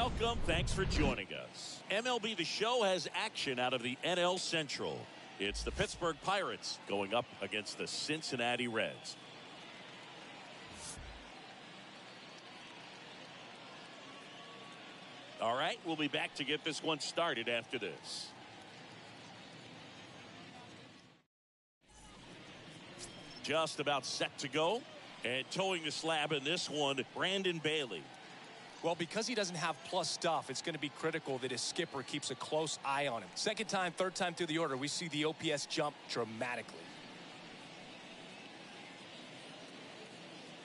Welcome. Thanks for joining us. MLB The Show has action out of the NL Central. It's the Pittsburgh Pirates going up against the Cincinnati Reds. All right, we'll be back to get this one started after this. Just about set to go. And towing the slab in this one, Brandon Bailey. Well, because he doesn't have plus stuff, it's going to be critical that his skipper keeps a close eye on him. Second time, third time through the order, we see the OPS jump dramatically.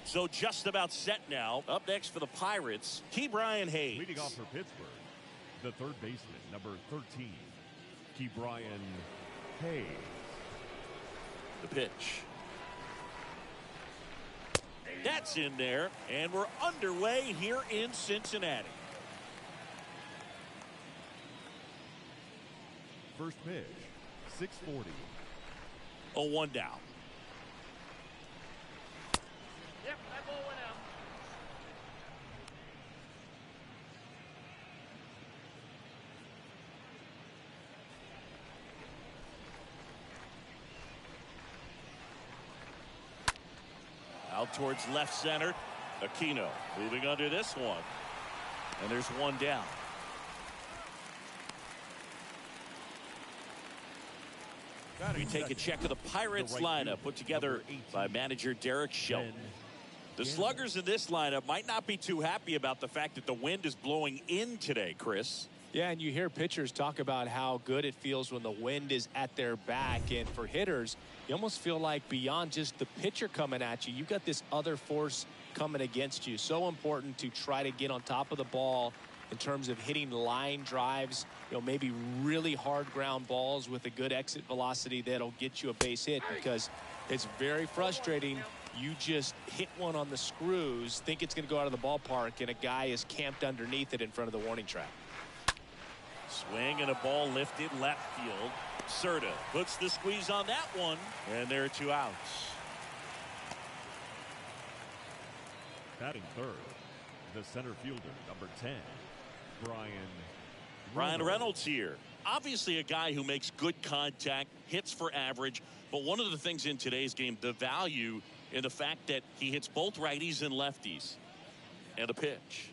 So just about set now. Up next for the Pirates, Ke'Bryan Hayes. Leading off for Pittsburgh, the third baseman, number 13, Ke'Bryan Hayes. The pitch. That's in there, and we're underway here in Cincinnati. First pitch, 6:40. 0-1 down. Yep, that ball went out. Out towards left center. Aquino moving under this one. And there's one down. We take a check of the Pirates lineup put together by manager Derek Shelton. The sluggers in this lineup might not be too happy about the fact that the wind is blowing in today, Chris. Yeah, and you hear pitchers talk about how good it feels when the wind is at their back. And for hitters, you almost feel like beyond just the pitcher coming at you, you got this other force coming against you. So important to try to get on top of the ball in terms of hitting line drives, maybe really hard ground balls with a good exit velocity that'll get you a base hit, because it's very frustrating. You just hit one on the screws, think it's going to go out of the ballpark, and a guy is camped underneath it in front of the warning track. Swing and a ball lifted left field. Serta puts the squeeze on that one, and there are two outs. Batting third, the center fielder, number 10, Brian Reynolds here. Obviously a guy who makes good contact, hits for average, but one of the things in today's game, the value in the fact that he hits both righties and lefties. And a pitch.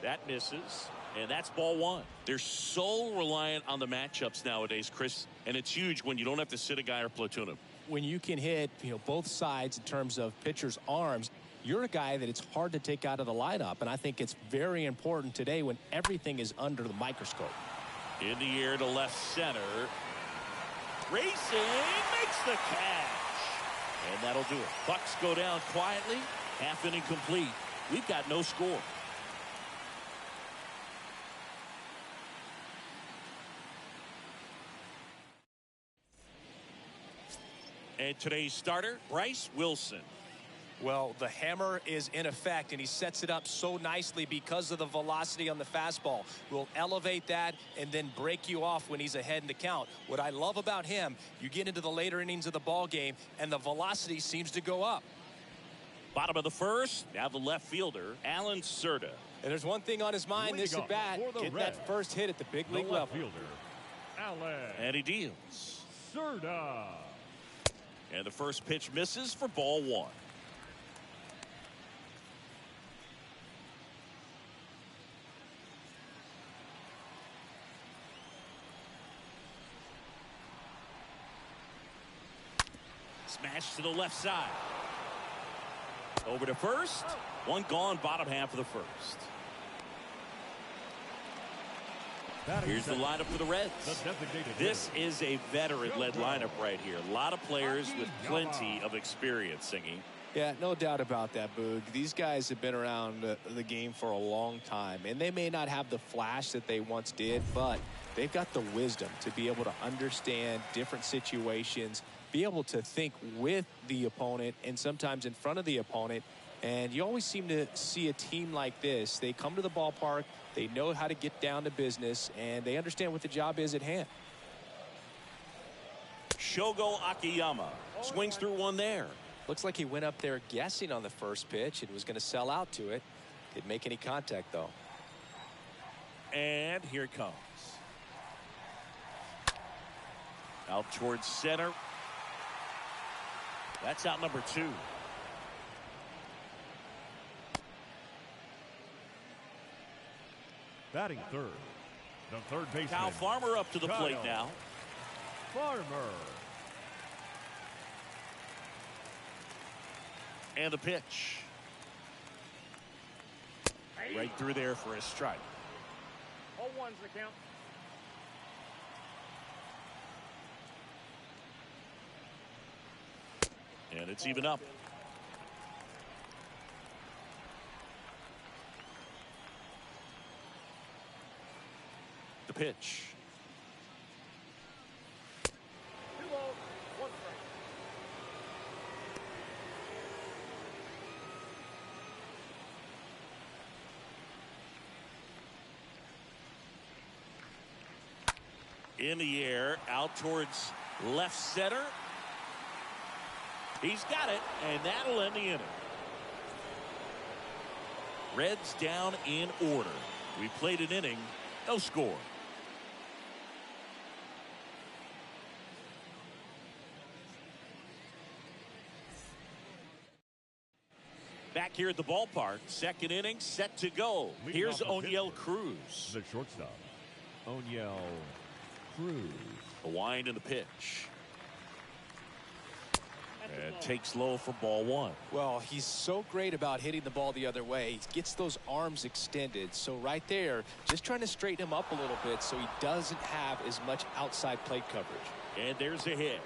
That misses, and that's ball one. They're so reliant on the matchups nowadays, Chris, and it's huge when you don't have to sit a guy or platoon him. When you can hit, both sides in terms of pitchers' arms, you're a guy that it's hard to take out of the lineup, and I think it's very important today when everything is under the microscope. In the air to left center. Racing makes the catch. And that'll do it. Bucks go down quietly. Half inning complete. We've got no score. And today's starter, Bryce Wilson. Well, the hammer is in effect, and he sets it up so nicely because of the velocity on the fastball. Will elevate that and then break you off when he's ahead in the count. What I love about him, you get into the later innings of the ball game, and the velocity seems to go up. Bottom of the first, now the left fielder, Alan Serta. And there's one thing on his mind this at bat, getting that first hit at the big league level. Fielder, Alan. And he deals. Serta. And the first pitch misses for ball one. Smash to the left side. Over to first. One gone, bottom half of the first. Here's the lineup for the Reds. This is a veteran-led lineup right here. A lot of players with plenty of experience, Singing. Yeah, no doubt about that, Boog. These guys have been around the game for a long time, and they may not have the flash that they once did, but they've got the wisdom to be able to understand different situations, be able to think with the opponent and sometimes in front of the opponent. And you always seem to see a team like this. They come to the ballpark, they know how to get down to business, and they understand what the job is at hand. Shogo Akiyama swings through one there. Looks like he went up there guessing on the first pitch and was going to sell out to it. Didn't make any contact, though. And here it comes. Out towards center. That's out number 2. Batting third, the third baseman. Kyle Farmer up to the plate now. Farmer. And the pitch. Right through there for a strike. 0-1's the count. And it's even up. The pitch. 2 balls, 1 strike. In the air, out towards left center. He's got it, and that'll end the inning. Reds down in order. We played an inning, no score. Back here at the ballpark, second inning set to go. Here's Oniel Cruz. The shortstop, Oniel Cruz. The wind and the pitch. And takes low for ball 1. Well, he's so great about hitting the ball the other way. He gets those arms extended. So right there, just trying to straighten him up a little bit so he doesn't have as much outside plate coverage. And there's a hit.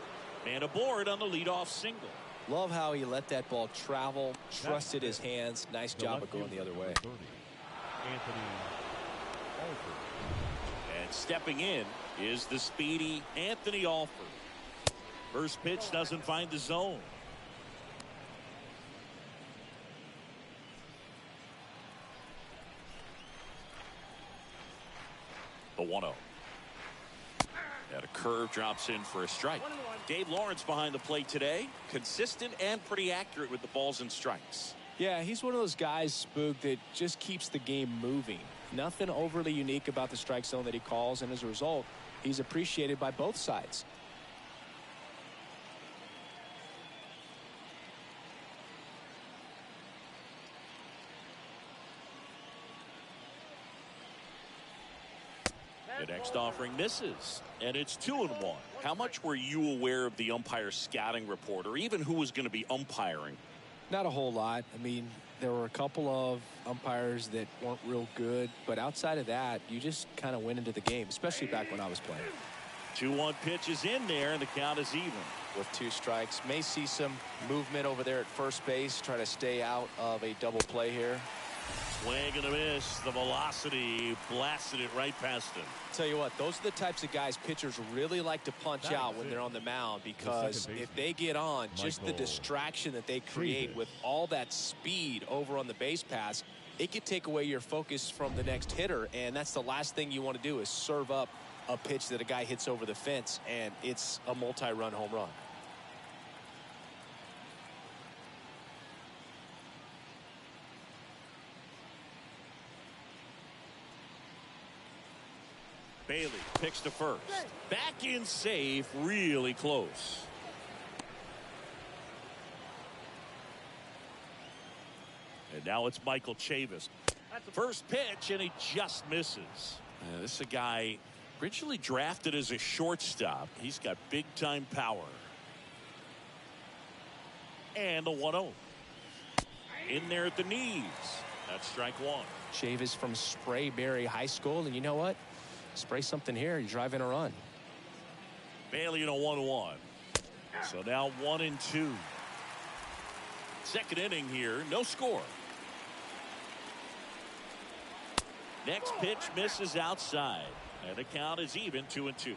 Man aboard on the leadoff single. Love how he let that ball travel, trusted his hands. Nice job of going the other way. Anthony Alford. And stepping in is the speedy Anthony Alford. First pitch doesn't find the zone. The 1-0. And a curve drops in for a strike. Dave Lawrence behind the plate today. Consistent and pretty accurate with the balls and strikes. Yeah, he's one of those guys, Spook, that just keeps the game moving. Nothing overly unique about the strike zone that he calls, and as a result, he's appreciated by both sides. The next offering misses, and it's 2-1. How much were you aware of the umpire scouting report, or even who was going to be umpiring? Not a whole lot. I mean, there were a couple of umpires that weren't real good, but outside of that, you just kind of went into the game, especially back when I was playing. 2-1 pitch is in there, and the count is even. With 2 strikes, may see some movement over there at first base, try to stay out of a double play here. Swing and a miss. The velocity blasted it right past him. Tell you what, those are the types of guys pitchers really like to punch out when they're on the mound, because if they get on, just the distraction that they create with all that speed over on the base pass, it could take away your focus from the next hitter, and that's the last thing you want to do is serve up a pitch that a guy hits over the fence, and it's a multi-run home run. Bailey picks to first. Back in safe, really close. And now it's Michael Chavis. First pitch, and he just misses. This is a guy originally drafted as a shortstop. He's got big-time power. And the 1-0. In there at the knees. That's strike 1. Chavis from Sprayberry High School, and you know what? Spray something here, you're driving a run. Bailey in a 1-1. So now 1-2. Second inning here, no score. Next pitch misses outside, and the count is even 2-2.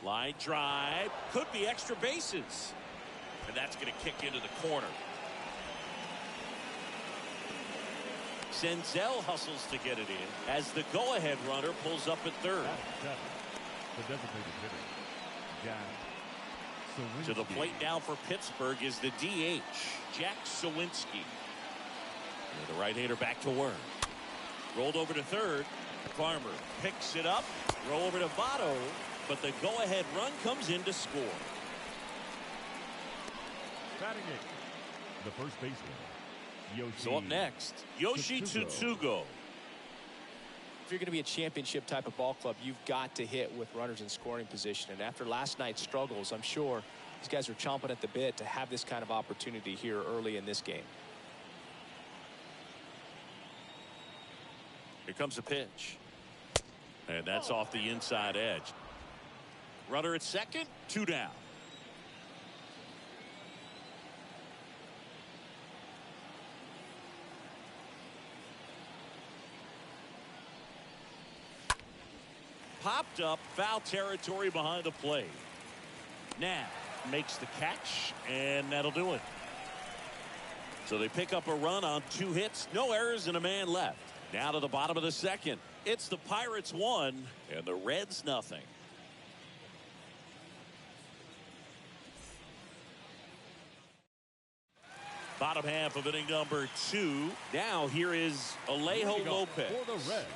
Line drive, could be extra bases, and that's going to kick into the corner. Senzel hustles to get it in as the go-ahead runner pulls up at third. The designated hitter, Jack To the plate now for Pittsburgh is the DH, Jack Sawinski. And the right-hander back to work. Rolled over to third. Farmer picks it up. Throw over to Votto. But the go-ahead run comes in to score. Batting it, the first baseman, Yoshi. So up next, Yoshi Tsutsugo. If you're going to be a championship type of ball club, you've got to hit with runners in scoring position. And after last night's struggles, I'm sure these guys are chomping at the bit to have this kind of opportunity here early in this game. Here comes a pitch. And that's off the inside edge. Runner at second, 2 down. Popped up, foul territory behind the plate. Now makes the catch, and that'll do it. So they pick up a run on 2 hits, no errors, and a man left. Now to the bottom of the second. It's the Pirates 1 and the Reds nothing. Bottom half of inning number 2. Now here is Alejo Lopez. For the Reds,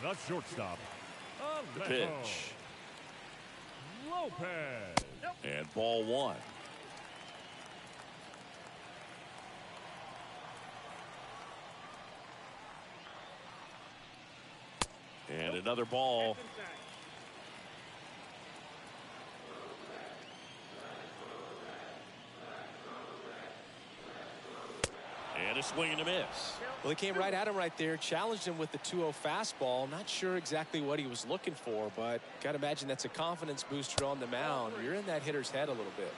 the shortstop, The pitch. Lopez. And ball 1. And another ball. And a swing and a miss. Well, he came right at him right there, challenged him with the 2-0 fastball. Not sure exactly what he was looking for, but got to imagine that's a confidence booster on the mound. You're in that hitter's head a little bit.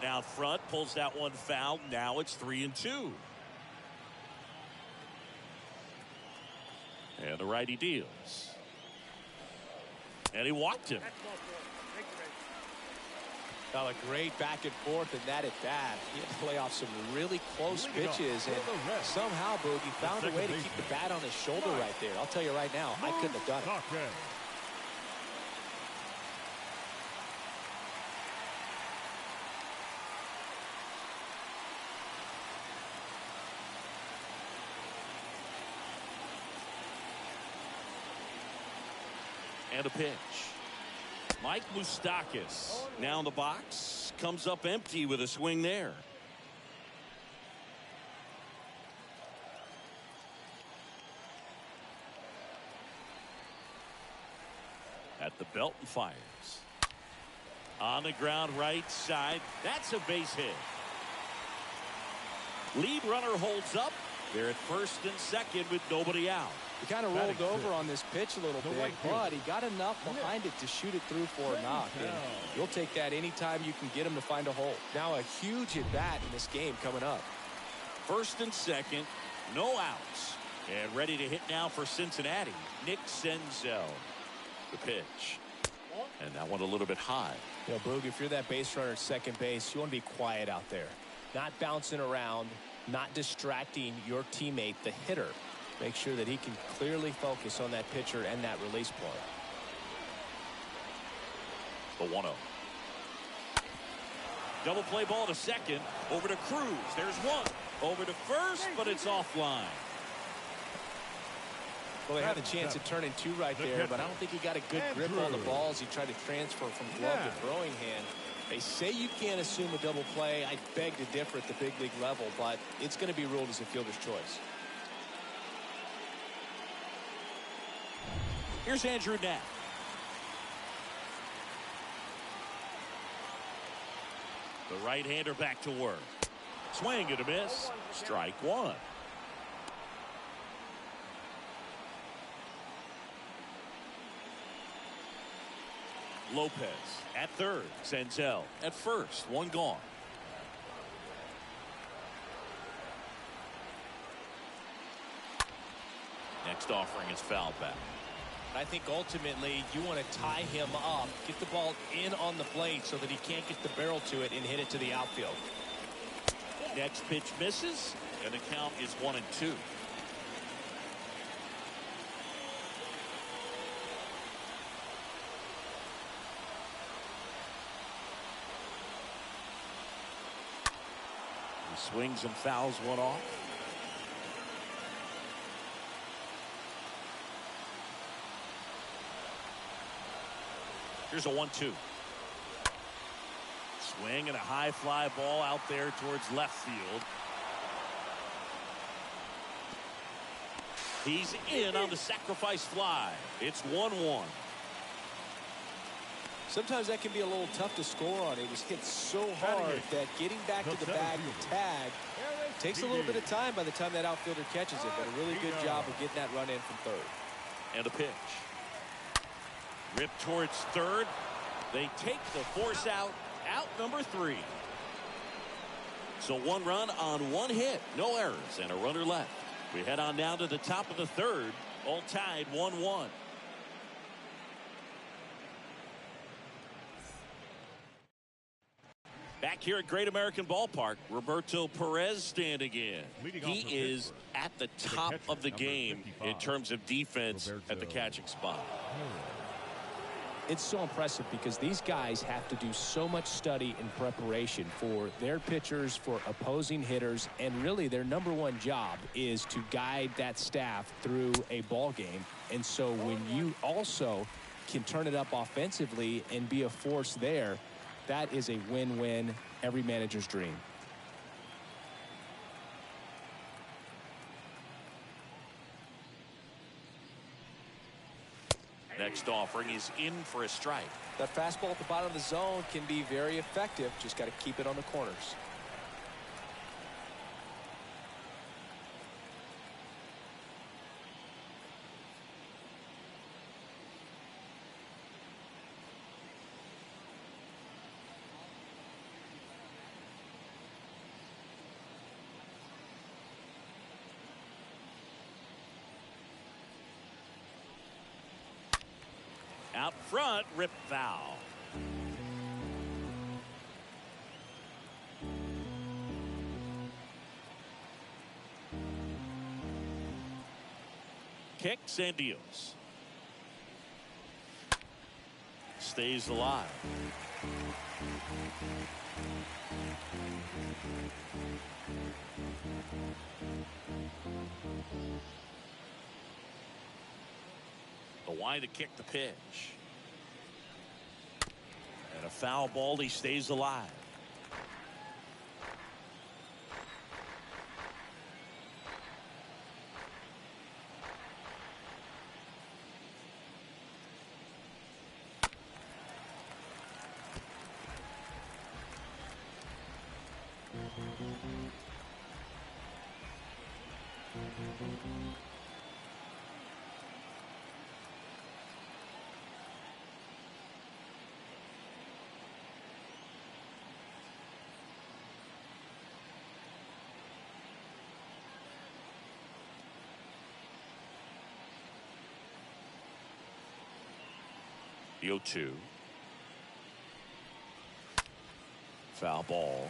Out front, pulls that one foul. Now it's 3-2. And the righty deals. And he walked him. Got a great back and forth in that at bat. He had to play off some really close pitches, and somehow Boogie found a way to keep the bat on his shoulder right there. I'll tell you right now, I couldn't have done it. And a pitch. Mike Moustakas now in the box. Comes up empty with a swing there. At the belt and fires. On the ground right side. That's a base hit. Lead runner holds up. They're at first and second with nobody out. He kind of rolled over on this pitch a little bit, but he got enough behind it to shoot it through for a knock. And you'll take that anytime you can get him to find a hole. Now a huge at bat in this game coming up. First and second, no outs. And ready to hit now for Cincinnati, Nick Senzel. The pitch. And that one a little bit high. You know, Boog, if you're that base runner at second base, you want to be quiet out there. Not bouncing around, not distracting your teammate, the hitter. Make sure that he can clearly focus on that pitcher and that release point. The 1-0. Double play ball to second. Over to Cruz. There's one. Over to first, but it's offline. Well, they had a chance at turning 2 right there, but I don't think he got a good grip on the balls. He tried to transfer from glove to throwing hand. They say you can't assume a double play. I beg to differ at the big league level, but it's going to be ruled as a fielder's choice. Here's Andrew Knapp. The right-hander back to work. Swing and a miss. Strike 1. Lopez at third. Senzel at first. One gone. Next offering is foul back. I think ultimately you want to tie him up, get the ball in on the plate so that he can't get the barrel to it and hit it to the outfield. Next pitch misses, and the count is 1-2. He swings and fouls one off. Here's a 1-2. Swing and a high fly ball out there towards left field. He's in on the sacrifice fly. It's 1-1. Sometimes that can be a little tough to score on. It was hit so hard that getting back to the bag to tag takes a little bit of time by the time that outfielder catches it. But a really good job of getting that run in from third. And a pitch. Ripped towards third. They take the force out number 3. So 1 run on 1 hit. No errors and a runner left. We head on down to the top of the third. All tied 1-1. Back here at Great American Ballpark, Roberto Perez standing in. He is at the top of the game in terms of defense at the catching spot. It's so impressive because these guys have to do so much study and preparation for their pitchers, for opposing hitters, and really their #1 job is to guide that staff through a ball game. And so when you also can turn it up offensively and be a force there, that is a win-win, every manager's dream. Next offering is in for a strike. That fastball at the bottom of the zone can be very effective. Just got to keep it on the corners. Out front, rip foul. Kicks and deals. Stays alive. The wide to kick the pitch. And a foul ball. He stays alive. The 0-2. Foul ball.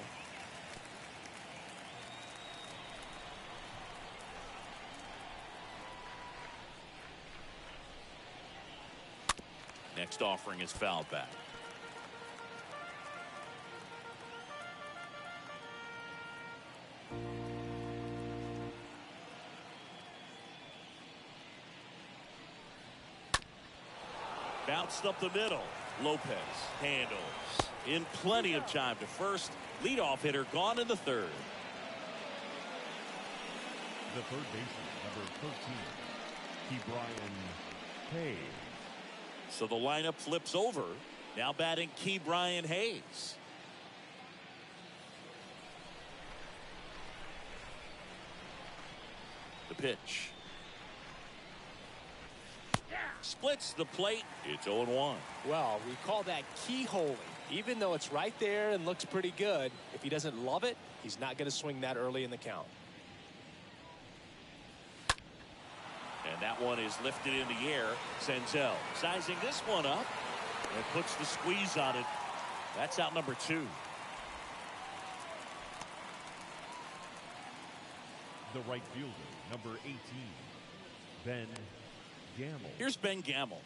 Next offering is fouled back. Bounced up the middle. Lopez handles in plenty of time to first. Leadoff hitter gone in the third. The third baseman, number 13, Brian Hayes. So the lineup flips over. Now batting Brian Hayes. The pitch. Splits the plate. It's 0-1. Well, we call that keyholing. Even though it's right there and looks pretty good, if he doesn't love it, he's not going to swing that early in the count. And that one is lifted in the air. Senzel sizing this one up and puts the squeeze on it. That's out number 2. The right fielder, number 18, Ben Gamble. Here's Ben Gamble.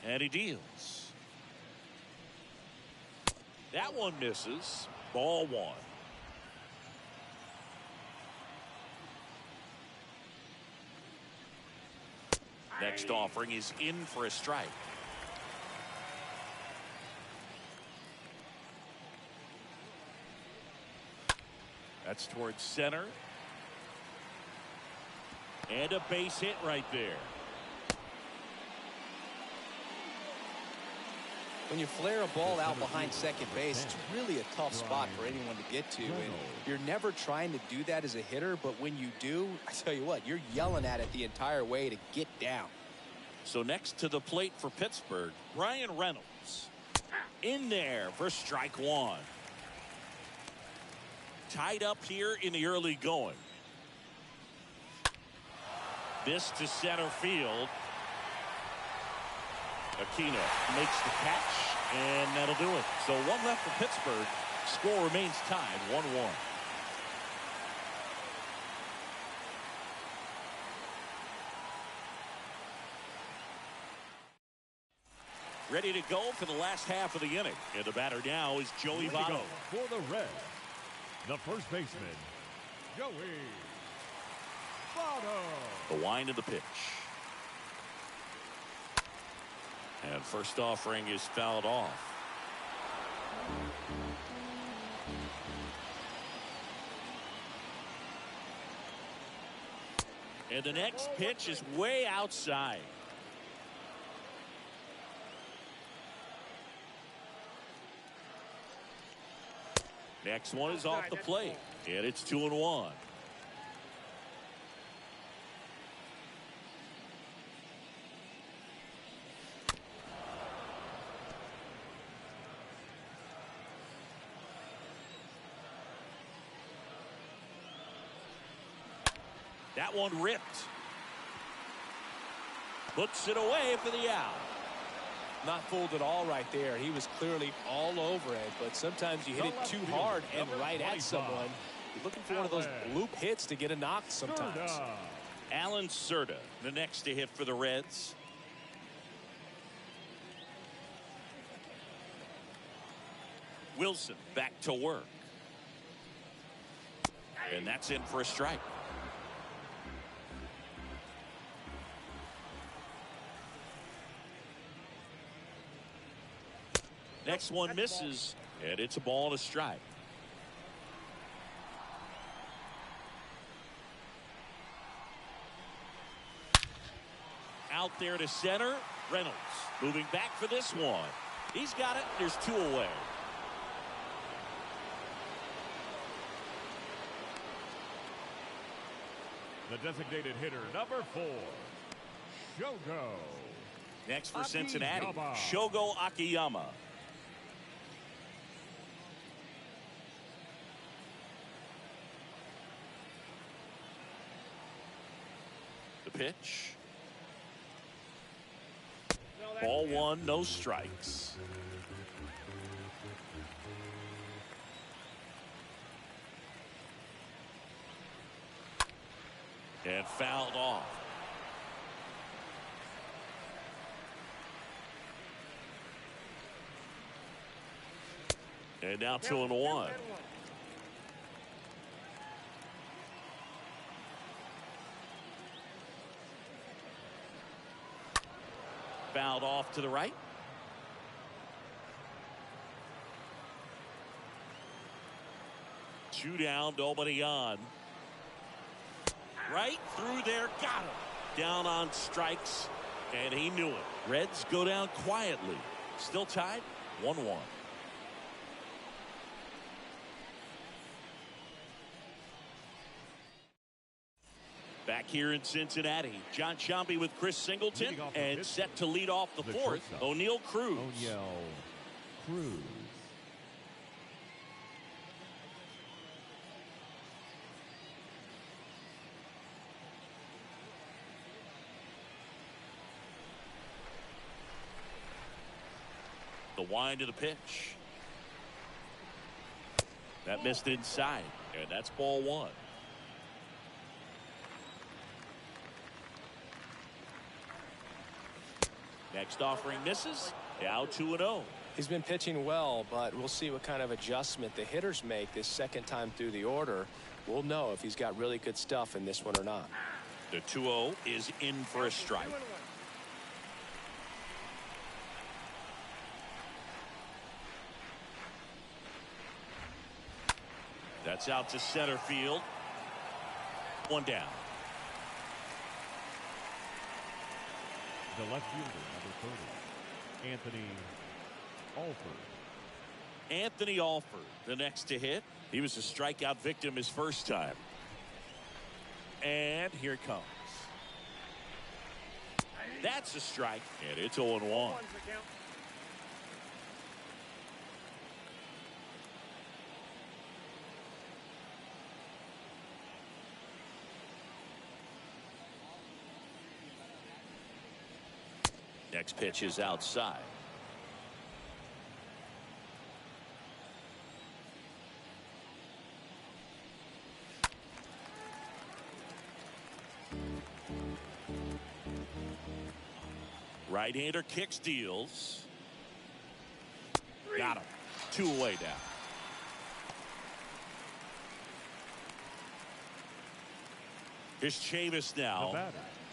And he deals. That one misses. Ball one. Next offering is in for a strike. That's towards center. And a base hit right there. When you flare a ball out behind second base, it's really a tough spot for anyone to get to. And you're never trying to do that as a hitter, but when you do, I tell you what, you're yelling at it the entire way to get down. So next to the plate for Pittsburgh, Brian Reynolds. In there for strike one. Tied up here in the early going. This to center field. Aquino makes the catch, and that'll do it. So one left for Pittsburgh. Score remains tied 1-1. Ready to go for the last half of the inning. And the batter now is Joey Votto. For the Reds, the first baseman, Joey Votto. The wind of the pitch. And first offering is fouled off. And the next pitch is way outside. Next one is off the plate. And it's 2-1. That one ripped. Puts it away for the out. Not fooled at all right there. He was clearly all over it, but sometimes you hit it too hard and right at someone. You're looking for one of those loop hits to get a knock sometimes. Alan Cerda, the next to hit for the Reds. Wilson back to work. And that's in for a strike. Next one misses, and it's a ball and a strike. Out there to center, Reynolds moving back for this one. He's got it. There's two away. The designated hitter, number 4, Shogo. Next for Cincinnati, Shogo Akiyama. The pitch. Ball one, no strikes. And fouled off. And now 2-1. Fouled off to the right. Two down, nobody on. Right through there, got him. Down on strikes, and he knew it. Reds go down quietly. Still tied, 1-1. Back here in Cincinnati, John Sciambi with Chris Singleton, and set to lead off the fourth, O'Neal Cruz. The wind of the pitch. That missed inside, and that's ball one. Next offering misses. Now 2-0. He's been pitching well, but we'll see what kind of adjustment the hitters make this second time through the order. We'll know if he's got really good stuff in this one or not. The 2-0 is in for a strike. That's out to center field. One down. The left fielder, number 30, Anthony Alford. Anthony Alford, the next to hit. He was a strikeout victim his first time. And here it comes. That's a strike, and it's 0-1. Next pitch is outside. Right-hander kicks, deals. Got him. 2 away now. Here's Chavis now.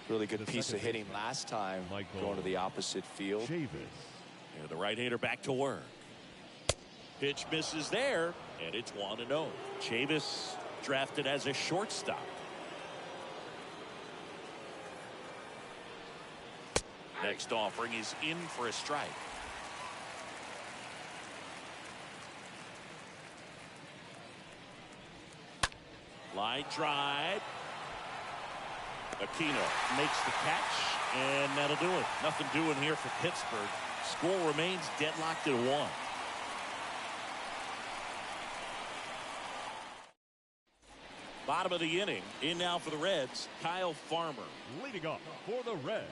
Really good piece of hitting last time, going to the opposite field. Chavis. And the right-hander back to work. Pitch misses there, and it's 1-0. Chavis drafted as a shortstop. Next offering is in for a strike. Line drive. Aquino makes the catch, and that'll do it. Nothing doing here for Pittsburgh. Score remains deadlocked at 1. Bottom of the inning. In now for the Reds, Kyle Farmer. Leading off for the Reds,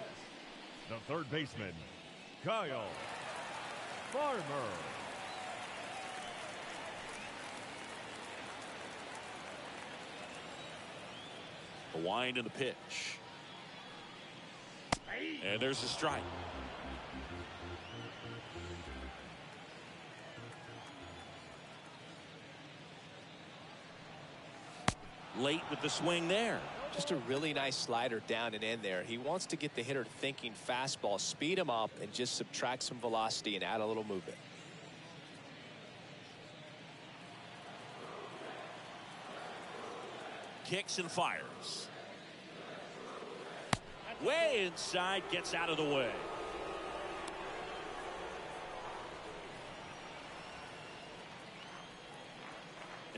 the third baseman, Kyle Farmer. The wind and the pitch. And there's a strike. Late with the swing there. Just a really nice slider down and in there. He wants to get the hitter thinking fastball, speed him up, and just subtract some velocity and add a little movement. Kicks and fires. Way inside, gets out of the way.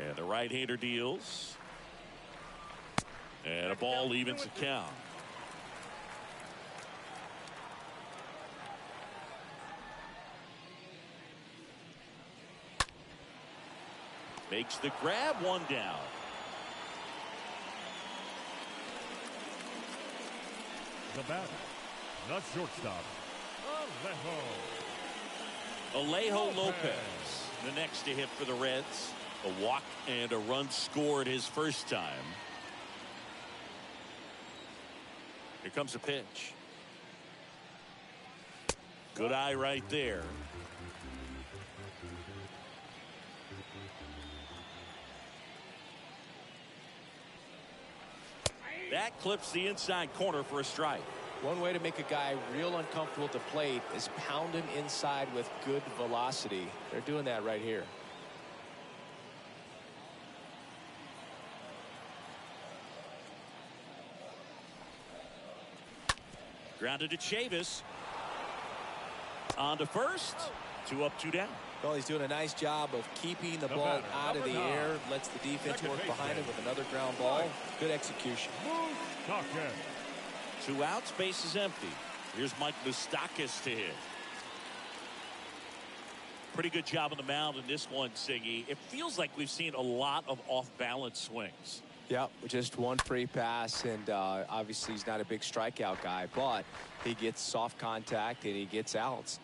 And the right-hander deals. And a ball evens the count. Makes the grab, one down. The batter, the shortstop, Alejo Lopez, the next to hit for the Reds. A walk and a run scored his first time. Here comes a pitch. Good eye right there. That clips the inside corner for a strike. One way to make a guy real uncomfortable at the plate is pound him inside with good velocity. They're doing that right here. Grounded to Chavis. On to first. 2 up, 2 down. Well, he's doing a nice job of keeping the ball out of the air. Lets the defense work behind him with another ground ball. Good execution. 2 outs, base is empty. Here's Mike Moustakas to hit. Pretty good job on the mound in this one, Siggy. It feels like we've seen a lot of off-balance swings. Yeah, just one free pass, and obviously he's not a big strikeout guy, but he gets soft contact and he gets outs.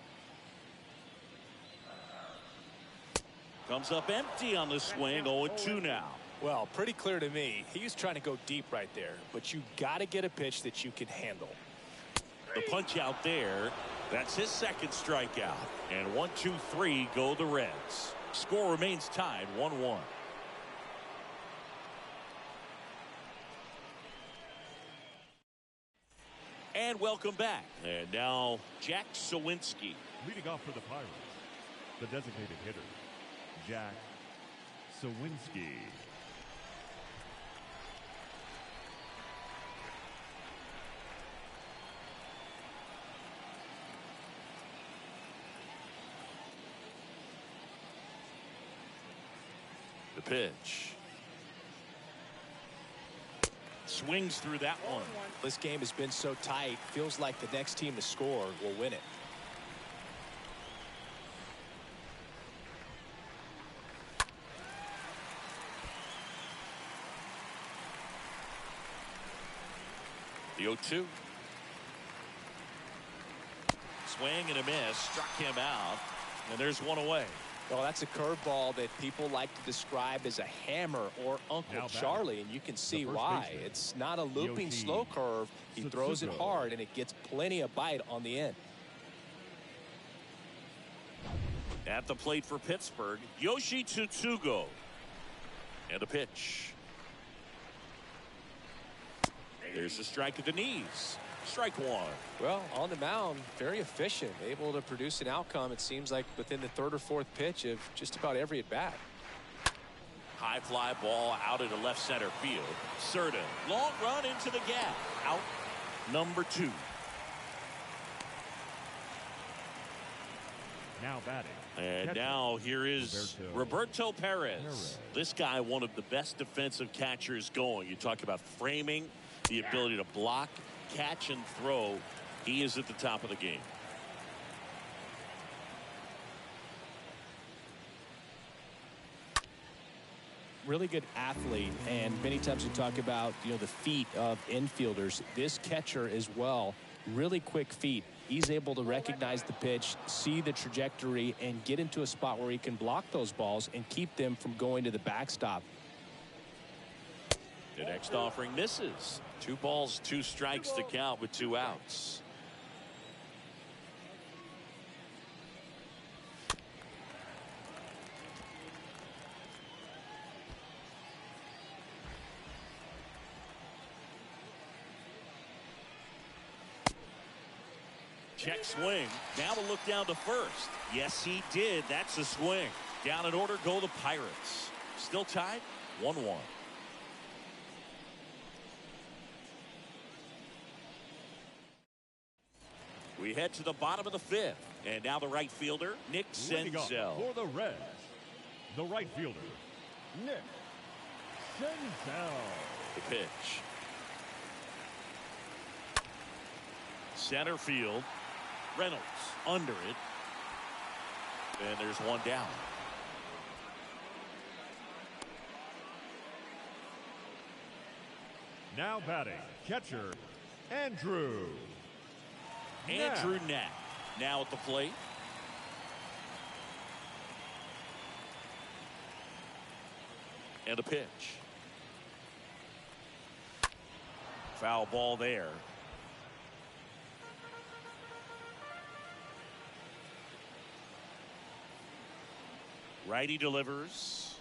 Comes up empty on the swing. 0-2 now. Well, pretty clear to me. He was trying to go deep right there, but you got to get a pitch that you can handle. The punch out there. That's his second strikeout. And 1, 2, 3 go the Reds. Score remains tied 1-1. And welcome back. And now Jack Sawinski. Leading off for the Pirates, the designated hitter, Jack Sawinski. The pitch. Swings through that one. This game has been so tight. Feels like the next team to score will win it. The 0-2. Swing and a miss. Struck him out. And there's one away. Well, that's a curveball that people like to describe as a hammer or Uncle Charlie, and you can see why. It's not a looping slow curve. He throws it hard, and it gets plenty of bite on the end. At the plate for Pittsburgh, Yoshi Tsutsugo. And a pitch. There's a strike at the knees. Strike one. Well, on the mound, very efficient, able to produce an outcome, it seems like, within the third or fourth pitch of just about every at-bat. High fly ball out into left center field. Serta, long run into the gap. Out number 2. Now batting. And now here is Roberto Perez. This guy, one of the best defensive catchers going. You talk about framing, the ability to block, catch, and throw. He is at the top of the game. Really good athlete, and many times we talk about, you know, the feet of infielders. This catcher as well, really quick feet. He's able to recognize the pitch, see the trajectory, and get into a spot where he can block those balls and keep them from going to the backstop. The next offering misses. 2 balls, 2 strikes to count with 2 outs. Check swing. Now to look down to first. Yes, he did. That's a swing. Down in order go the Pirates. Still tied 1-1. We head to the bottom of the 5th. And now the right fielder, Nick Senzel. For the Reds, the right fielder, Nick Senzel. The pitch. Center field. Reynolds under it. And there's one down. Now batting, catcher, Andrew Knapp now at the plate. And a pitch. Foul ball there. Righty delivers.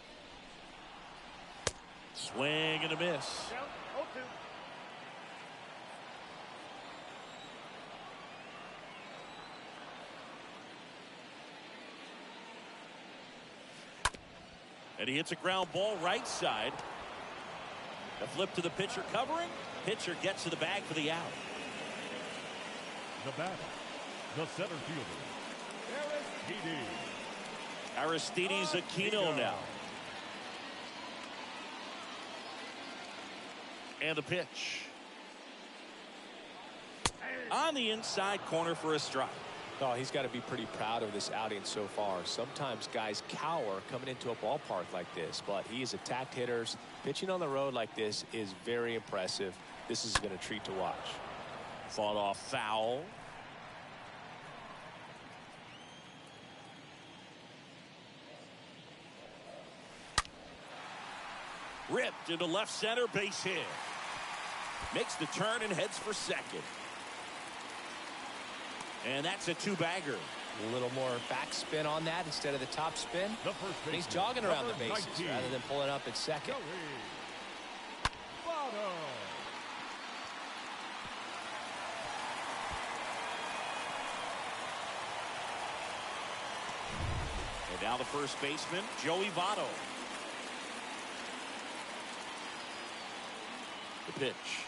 Swing and a miss. Down 0-2. And he hits a ground ball right side. The flip to the pitcher covering. Pitcher gets to the bag for the out. The batter, the center fielder, Aristides Aquino now. And the pitch. On the inside corner for a strike. Oh, he's got to be pretty proud of this outing so far. Sometimes guys cower coming into a ballpark like this, but he has attacked hitters. Pitching on the road like this is very impressive. This is going to treat to watch. Fought off foul. Ripped into left center, base hit. Makes the turn and heads for second. And that's a two-bagger. A little more backspin on that instead of the top spin. The first And he's baseman, jogging around the number bases 19, rather than pulling up at second. And now the first baseman, Joey Votto. The pitch.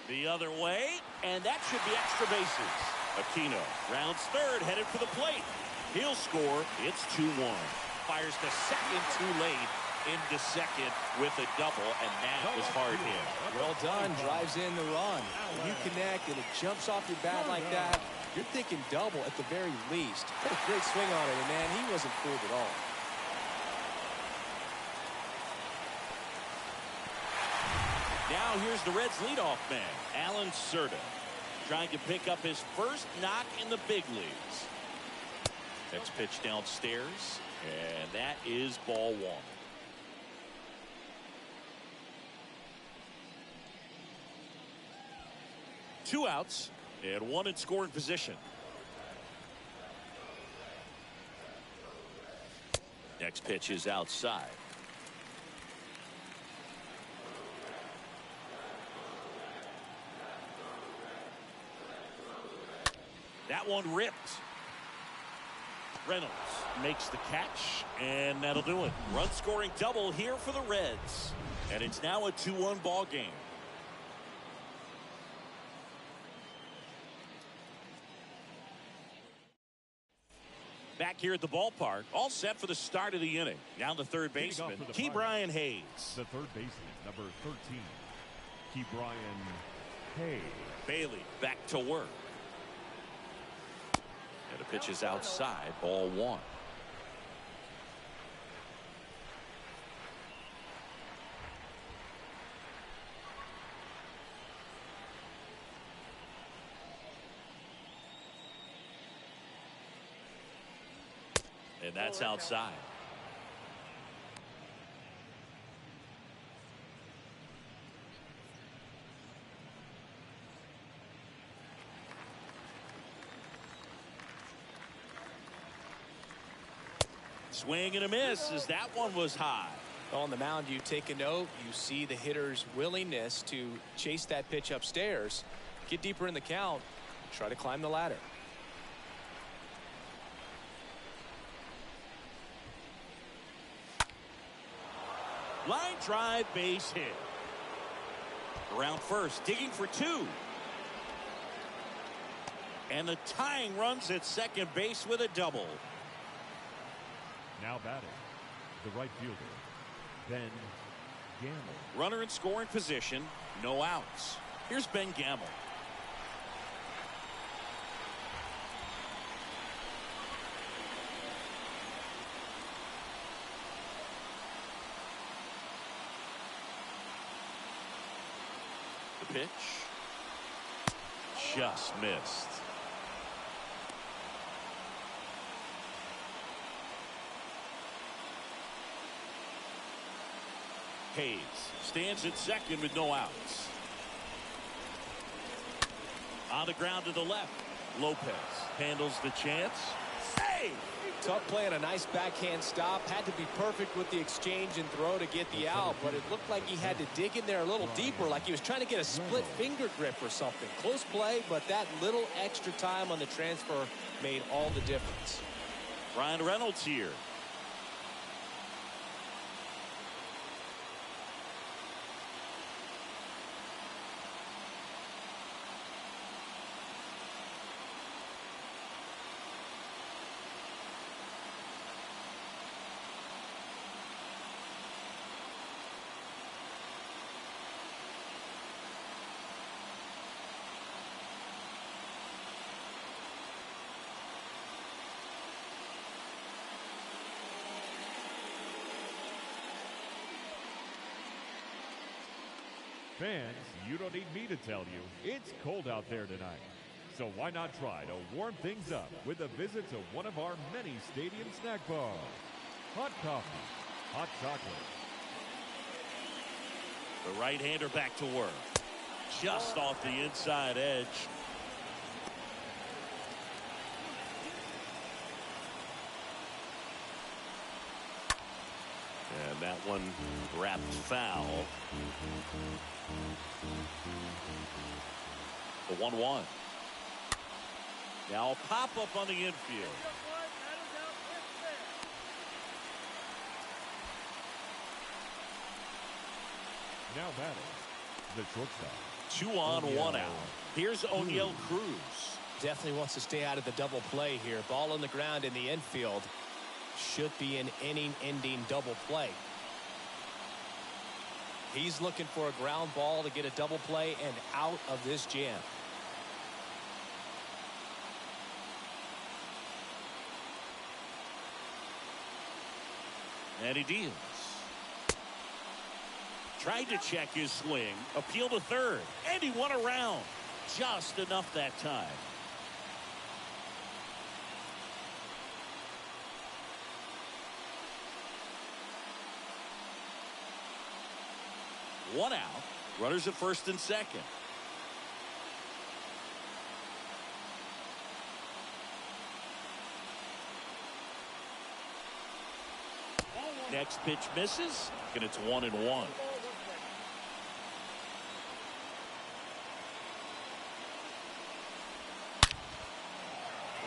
The other way, and that should be extra bases. Aquino rounds third, headed for the plate. He'll score. It's 2-1. Fires to second too late. Into second with a double, and that was hard hit. Well done. Drives in the run. When you connect and it jumps off your bat like that, you're thinking double at the very least. Put a great swing on it, and man, he wasn't fooled at all. Now here's the Reds' leadoff man, Alan Cerda, trying to pick up his first knock in the big leagues. Next pitch downstairs, and that is ball one. Two outs and one in scoring position. Next pitch is outside. That one ripped. Reynolds makes the catch, and that'll do it. Run scoring double here for the Reds. And it's now a 2-1 ball game. Back here at the ballpark, all set for the start of the inning. Now the third baseman, Ke'Bryan Hayes. The third baseman, number 13, Ke'Bryan Hayes. Bailey back to work. And the pitch is outside, ball one. And that's outside. Swing and a miss as that one was high. On the mound, you take a note. You see the hitter's willingness to chase that pitch upstairs, get deeper in the count, try to climb the ladder. Line drive, base hit. Around first, digging for two. And the tying runs at second base with a double. Now batting, the right fielder, Ben Gamble. Runner in scoring position, no outs. Here's Ben Gamble. The pitch. Just missed. Hayes stands at second with no outs. On the ground to the left. Lopez handles the chance. Hey! Tough play and a nice backhand stop. Had to be perfect with the exchange and throw to get the out, but it looked like he had to dig in there a little deeper, like he was trying to get a split finger grip or something. Close play, but that little extra time on the transfer made all the difference. Ryan Reynolds here. Fans, you don't need me to tell you, it's cold out there tonight. So why not try to warm things up with a visit to one of our many stadium snack bars. Hot coffee, hot chocolate. The right-hander back to work. Just off the inside edge. And that one wrapped foul. The 1-1. Now a pop-up on the infield. Now batting, the shortstop. 2 on, 1 out. Here's O'Neill Cruz. Definitely wants to stay out of the double play here. Ball on the ground in the infield. Should be an inning-ending double play. He's looking for a ground ball to get a double play and out of this jam. And he deals. Tried to check his swing. Appeal to third. And he won around. Just enough that time. One out. Runners at first and second. Next pitch misses, and it's 1-1.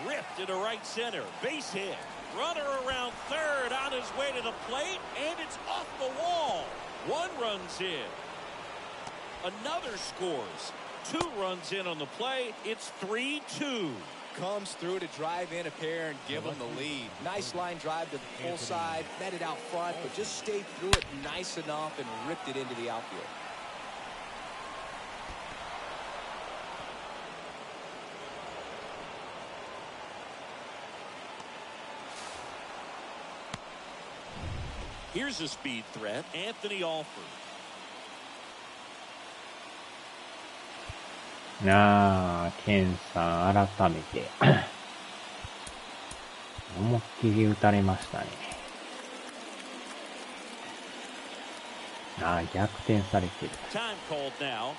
Ripped into right center. Base hit. Runner around third on his way to the plate, and it's off the wall. 1 runs in. Another scores. 2 runs in on the play. It's 3-2. Comes through to drive in a pair and give them the lead. Nice line drive to the full side, met it out front, but just stayed through it nice enough and ripped it into the outfield. Here's a speed threat, Anthony Alford. ケンさん、改めて思いっきり打たれましたね。逆転されてる。 Time called now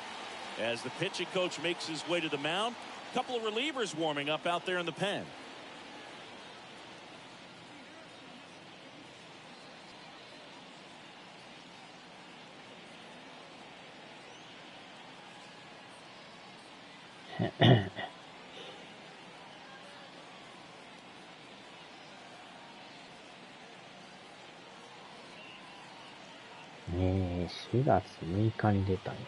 as the pitching coach makes his way to the mound. A couple of relievers warming up out there in the pen.4月6日に出たんや。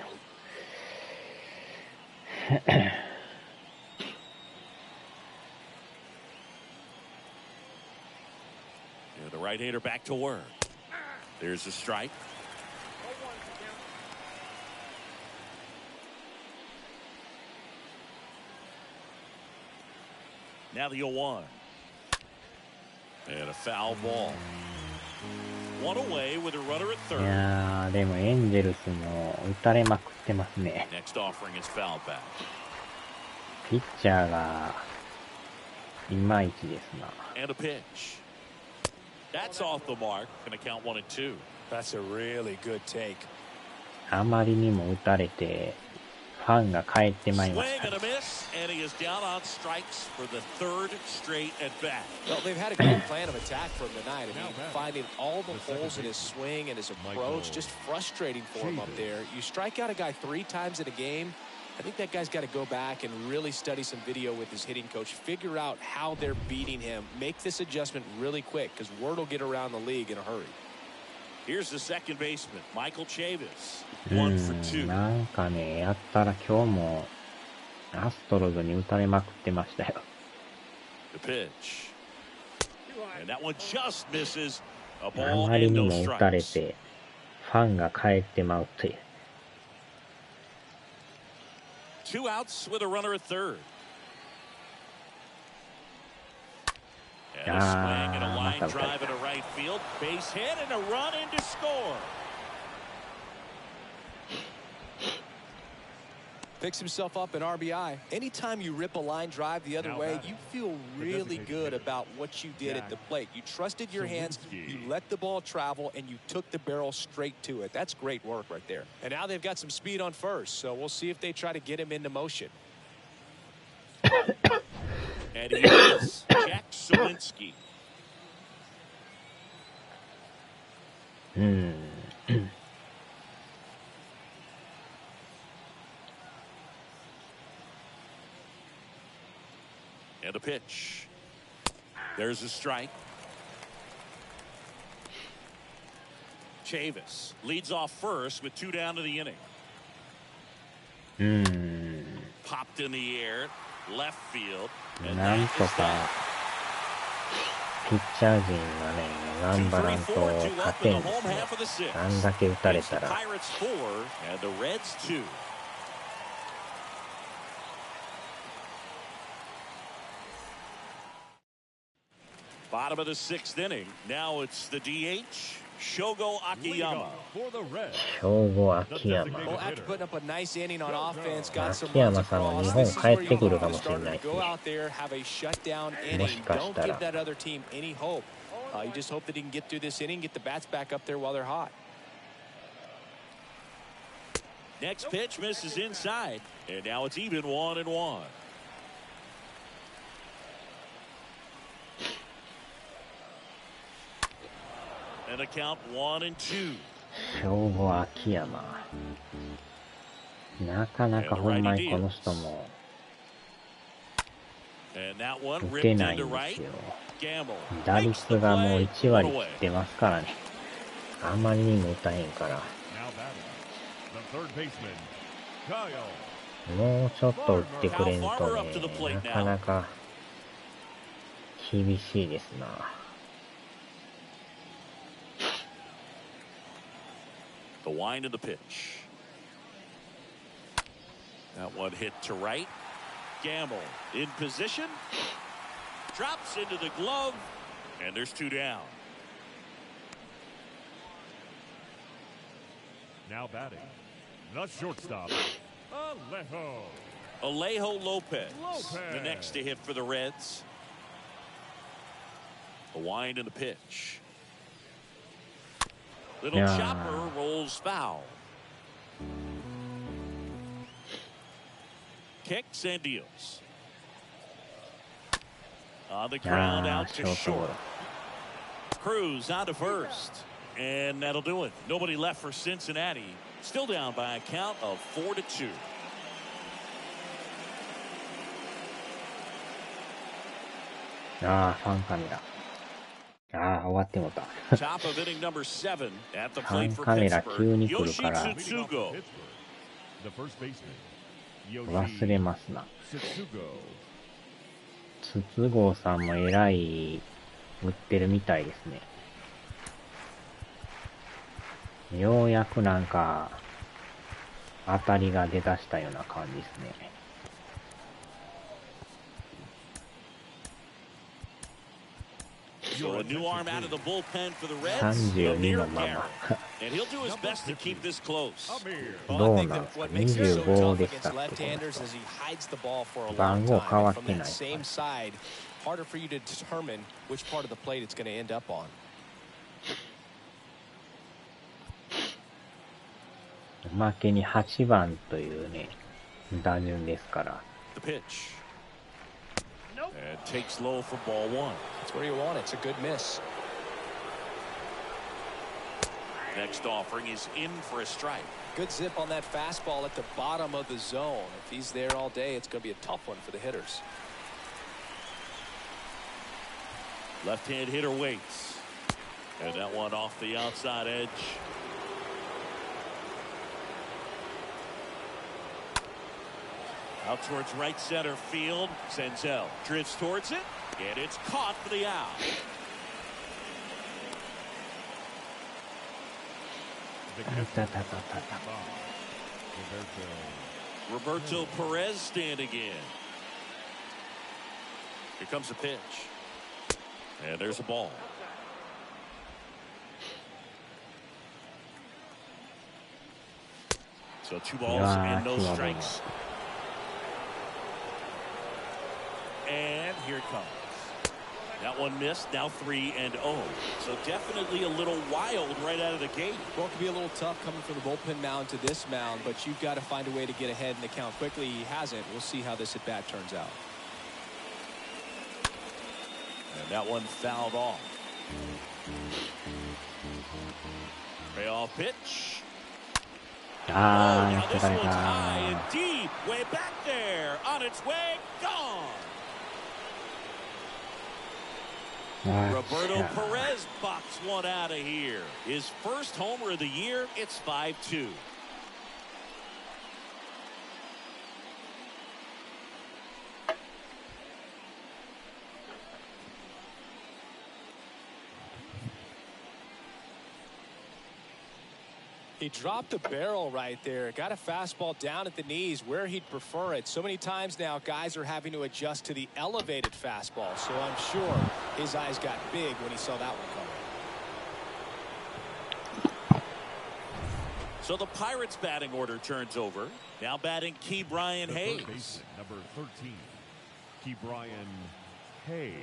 The right-hander back to work. There's a strike. Now the 0-1. And a foul ball. 1 away with a runner at い third. やー、でもエンゼルスも打たれまくってますね。 Next offering is foul back. ピッチャーがいまいちですな。 And a pitch. That's off the mark. Going to count 1-2. That's a really good take. あまりにも打たれてファンが帰ってまいりまし Swing た and a miss, and he is down on strikes for the 3rd straight at bat. Well, they've had a great plan of attack for him tonight. I mean, finding all the holes in his swing and his approach, just frustrating for him up there. You strike out a guy 3 times in a game, I think that guy's got to go back and really study some video with his hitting coach, figure out how they're beating him, make this adjustment really quick, because word will get around the league in a hurry. Here's the second baseman, Michael Chavis. 1 for 2. なんかね、やったら今日もアストロズに打たれまくってましたよ。 The pitch. And that one just misses. A あ ball まり and に no も打たれ strikes. てファンが帰ってまうという。 2 outs with a runner at third. And a swing and a line drive into right field. Base hit and a run in to score. Picks himself up an RBI. Anytime you rip a line drive the other way, you feel really good about what you did at the plate. You trusted your hands, you let the ball travel, and you took the barrel straight to it. That's great work right there. And now they've got some speed on first, so we'll see if they try to get him into motion. And he is Jack Sawinski. うん。And a pitch. There's a strike. Chavis leads off first with 2 down to the inning. うん。 Popped in the air, left field. なんとかピッチャー陣がね、頑張らんと勝てんですね。あんだけ打たれたら。Pirates 4 and the Reds 2. Bottom of the 6th inning. Now it's the DH, Shogo Akiyama. For the Reds. 兵庫秋山。 Well, after putting up a nice inning on offense, got some 秋 runs 山さんは across. 日本 This is 帰 where ってく you るか want も to しれ start ない to です go ね。 out there, have a shutdown も inning. しかし Don't た give ら。 that other team any hope. You just hope that he can get through this inning, get the bats back up there while they're hot. Next pitch misses inside, and now it's even 1-1. And a count 1-2. 兵庫秋山。なかなかほんまにこの人も And that one 打 ripped てない into んで right. すよ。 Gamble 打 makes 率 the がもう play. 1 One 割切 away. ってますからね。あまりにも打たへんから。 Now batting, the third baseman, Kyle. もうちょっと打ってくれんとね、なかなか厳しいですな。The wind of the pitch. That one hit to right. Gamble in position. Drops into the glove. And there's 2 down. Now batting, the shortstop, Alejo. Alejo Lopez. The next to hit for the Reds. The wind and the pitch. Little chopper rolls foul. Kicks and deals. On the ground out to short. Cruz out to first. And that'll do it. Nobody left for Cincinnati. Still down by a count of 4-2. ああ、ファンカメラ。ああ、終わってもた。 Top of inning number 7 at the フ plate ァン for カメラ Pittsburgh. 急に来るから Yoshitsutsugo. The first baseman, 忘れますな。 Tsutsugo. 筒香さんもえらい打ってるみたいですね。ようやくなんか当たりが出だしたような感じですね。So a new arm out of the bullpen for the Reds. 32 の Amir ま Garrett. ま。 And he'll do his best to keep this close. Well, ど I う think なん that ですか what makes him so 25 tough でした against っけこの left-handers 人。 is he hides the ball for a long 番号 time. 変わ And っ from てない that same side, harder for you to determine which part of the plate it's going to end up on. おまけに8番というね、打順ですから。 The pitch. And takes low for ball 1. That's where you want it. It's a good miss. Next offering is in for a strike. Good zip on that fastball at the bottom of the zone. If he's there all day, it's going to be a tough one for the hitters. Left-hand hitter waits. And that one off the outside edge. Out towards right center field. Senzel drifts towards it. And it's caught for the out. Roberto Perez standing in. Here comes the pitch. And there's a ball. So 2 balls and no strikes. And here it comes. That one missed. Now 3-0. So definitely a little wild right out of the gate. Well, it could be a little tough coming from the bullpen mound to this mound, but you've got to find a way to get ahead in the count quickly. He hasn't. We'll see how this at bat turns out. And that one fouled off. Payoff pitch. あー、 Now やって this かれ one's た。 high and deep, way back there, on its way, gone. あ Roberto ー Perez box one out of here. His first homer of the year. It's 5-2. He dropped the barrel right there. Got a fastball down at the knees where he'd prefer it. So many times now guys are having to adjust to the elevated fastball. So I'm sure his eyes got big when he saw that one coming. So the Pirates batting order turns over. Now batting Key Brian Hayes. Baseman, number 13, Key Brian Hayes.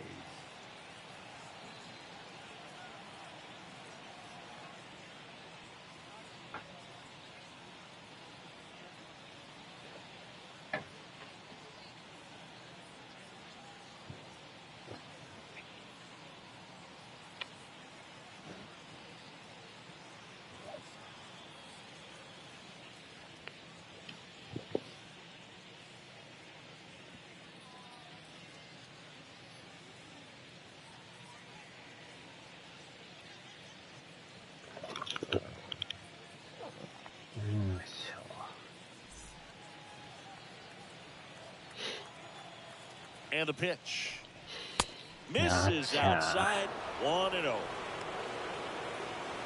And the pitch. Misses outside. 1-0.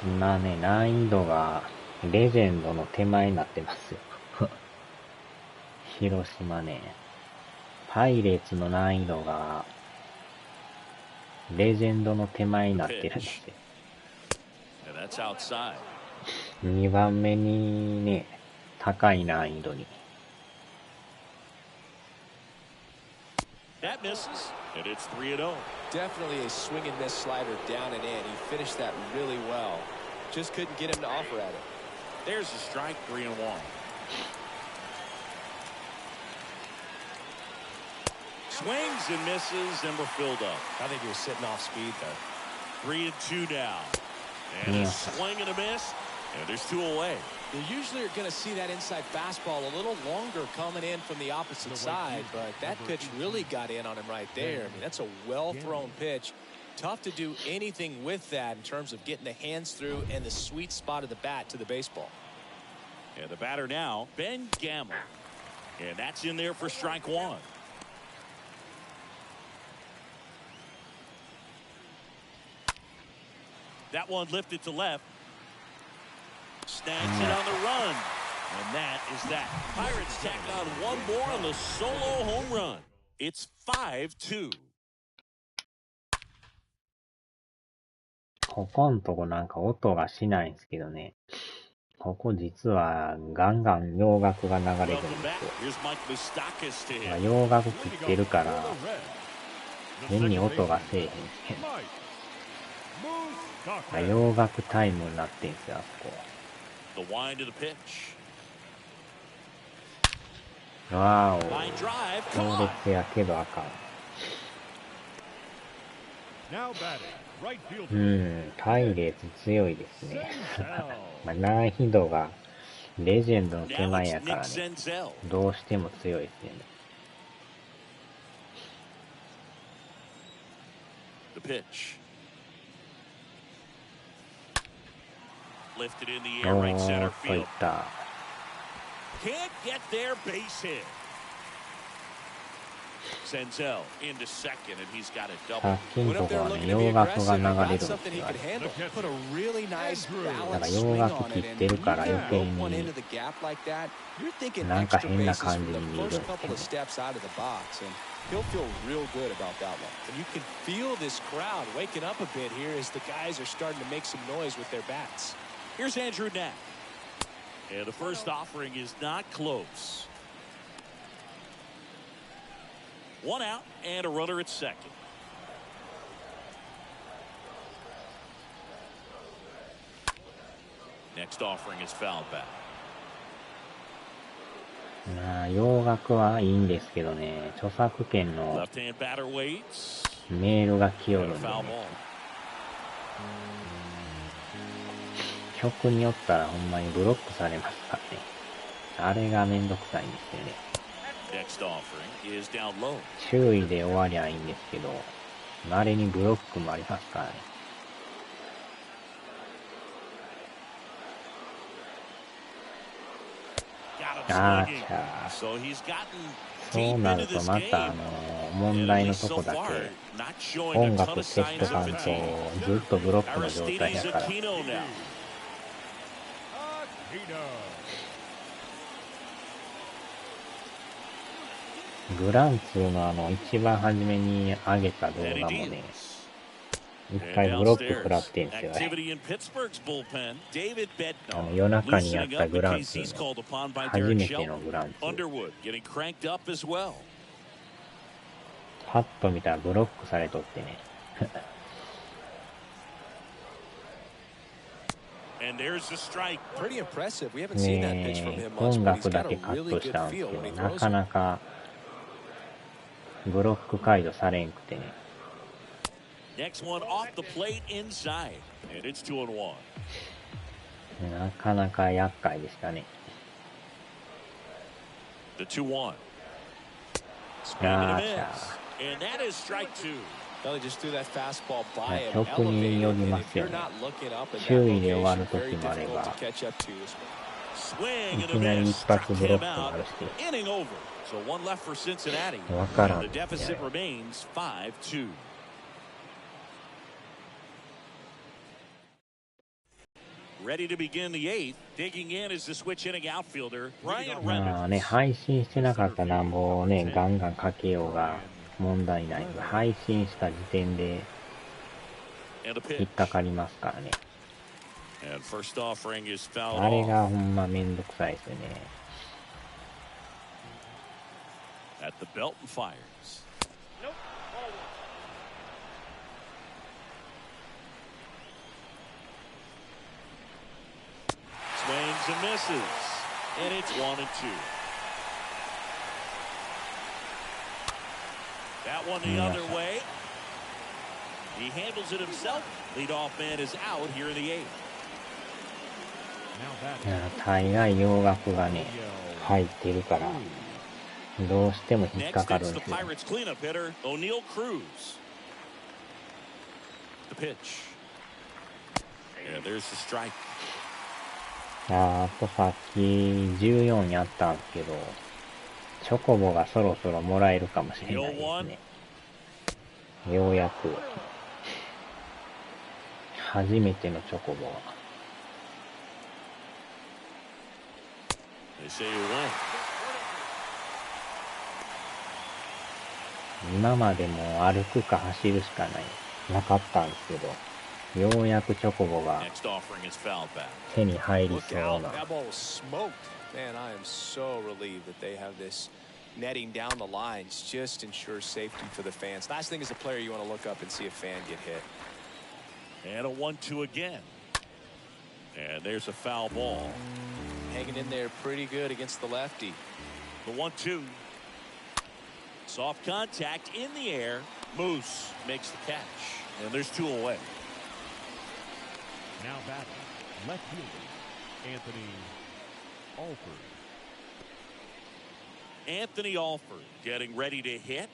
今ね、難易度がレジェンドの手前になってますよ。広島ね、パイレーツの難易度がレジェンドの手前になってるんですよ。And that's outside. 2番目にね、高い難易度に。That misses, and it's 3-0. Definitely a swing and miss slider down and in. He finished that really well. Just couldn't get him to offer at it. There's a strike, 3-1. Swings and misses, and we're filled up. I think he was sitting off speed there. 3-2 now. And a swing and a miss, and there's 2 away. You usually are going to see that inside fastball a little longer coming in from the opposite side, but that pitch really got in on him right there. I mean, that's a well-thrown pitch. Tough to do anything with that in terms of getting the hands through and the sweet spot of the bat to the baseball. And the batter now, Ben Gamble. And that's in there for strike 1. That one lifted to left. Snags it on the run. And that is that. Pirates tack on one more on the solo home run. It's 5-2. ここんとこなんか音がしないんですけどね。ここ実はガンガン洋楽が流れるんですよ。洋楽切ってるから変に音がせえへんけど。洋楽タイムになってんすよ、あそこ。わーお、強烈やけどあかん。パイレーツ強いですね。まあ、難易度がレジェンドの手前やからね、どうしても強いですよね。The pitch. Lifted in the air, right center field. Can't get there, base hit. Senzel into second, and he's got a double. 金とこはね、洋楽が流れるんですよ。だから洋楽切ってるから余計になんか変な感じに見えるんですけど。He'll feel real good about that one. And you can feel this crowd waking up a bit here as the guys are starting to make some noise with their bats. Here's Andrew Knapp. And the first offering is not close. 1 out and a runner at second. Next offering is fouled back. まあ、洋楽はいいんですけどね、著作権のメールが来よるんで、ね、曲によったらほんまにブロックされますからね。あれがめんどくさいんですよね。注意で終わりゃいいんですけど、稀にブロックもありますからね。あーちゃー。そうなるとまた問題のとこだけ音楽消しとかんとずっとブロックの状態やから。グランツーの一番初めに上げた動画もね、一回ブロック食らってんすよね。夜中にやったグランツーの初めてのグランツー。パッと見たらブロックされとってね。ねえ、音楽だけカットしたんですけど、なかなかブロック解除されんくてね。なかなか厄介でしたね。曲によりますよね。周囲で終わるときもあれば、いきなり一発ブロックもあるし、わからん。まあね、配信してなかったらもうね、ガンガンかけようが問題ない。配信した時点で引っかかりますからね。あれがほんまめんどくさいですよね。Swings and misses, and it's 1-2. That one the other way. He handles it himself. Leadoff man is out here in the 8th. 大概洋楽がね入ってるからどうしても引っかかるんですよ。あとさっき14やったんですけど、チョコボがそろそろもらえるかもしれないですね。ようやく初めてのチョコボが。今までも歩くか走るしかなかったんですけど、ようやくチョコボが手に入りそうな。Netting down the lines just ensures safety for the fans. Last thing as a player, you want to look up and see a fan get hit. And a 1-2 again. And there's a foul ball. Hanging in there pretty good against the lefty. The 1-2. Soft contact in the air. Moose makes the catch. And there's 2 away. Now batting, left fielder, Anthony Alford. Anthony Alford getting ready to hit.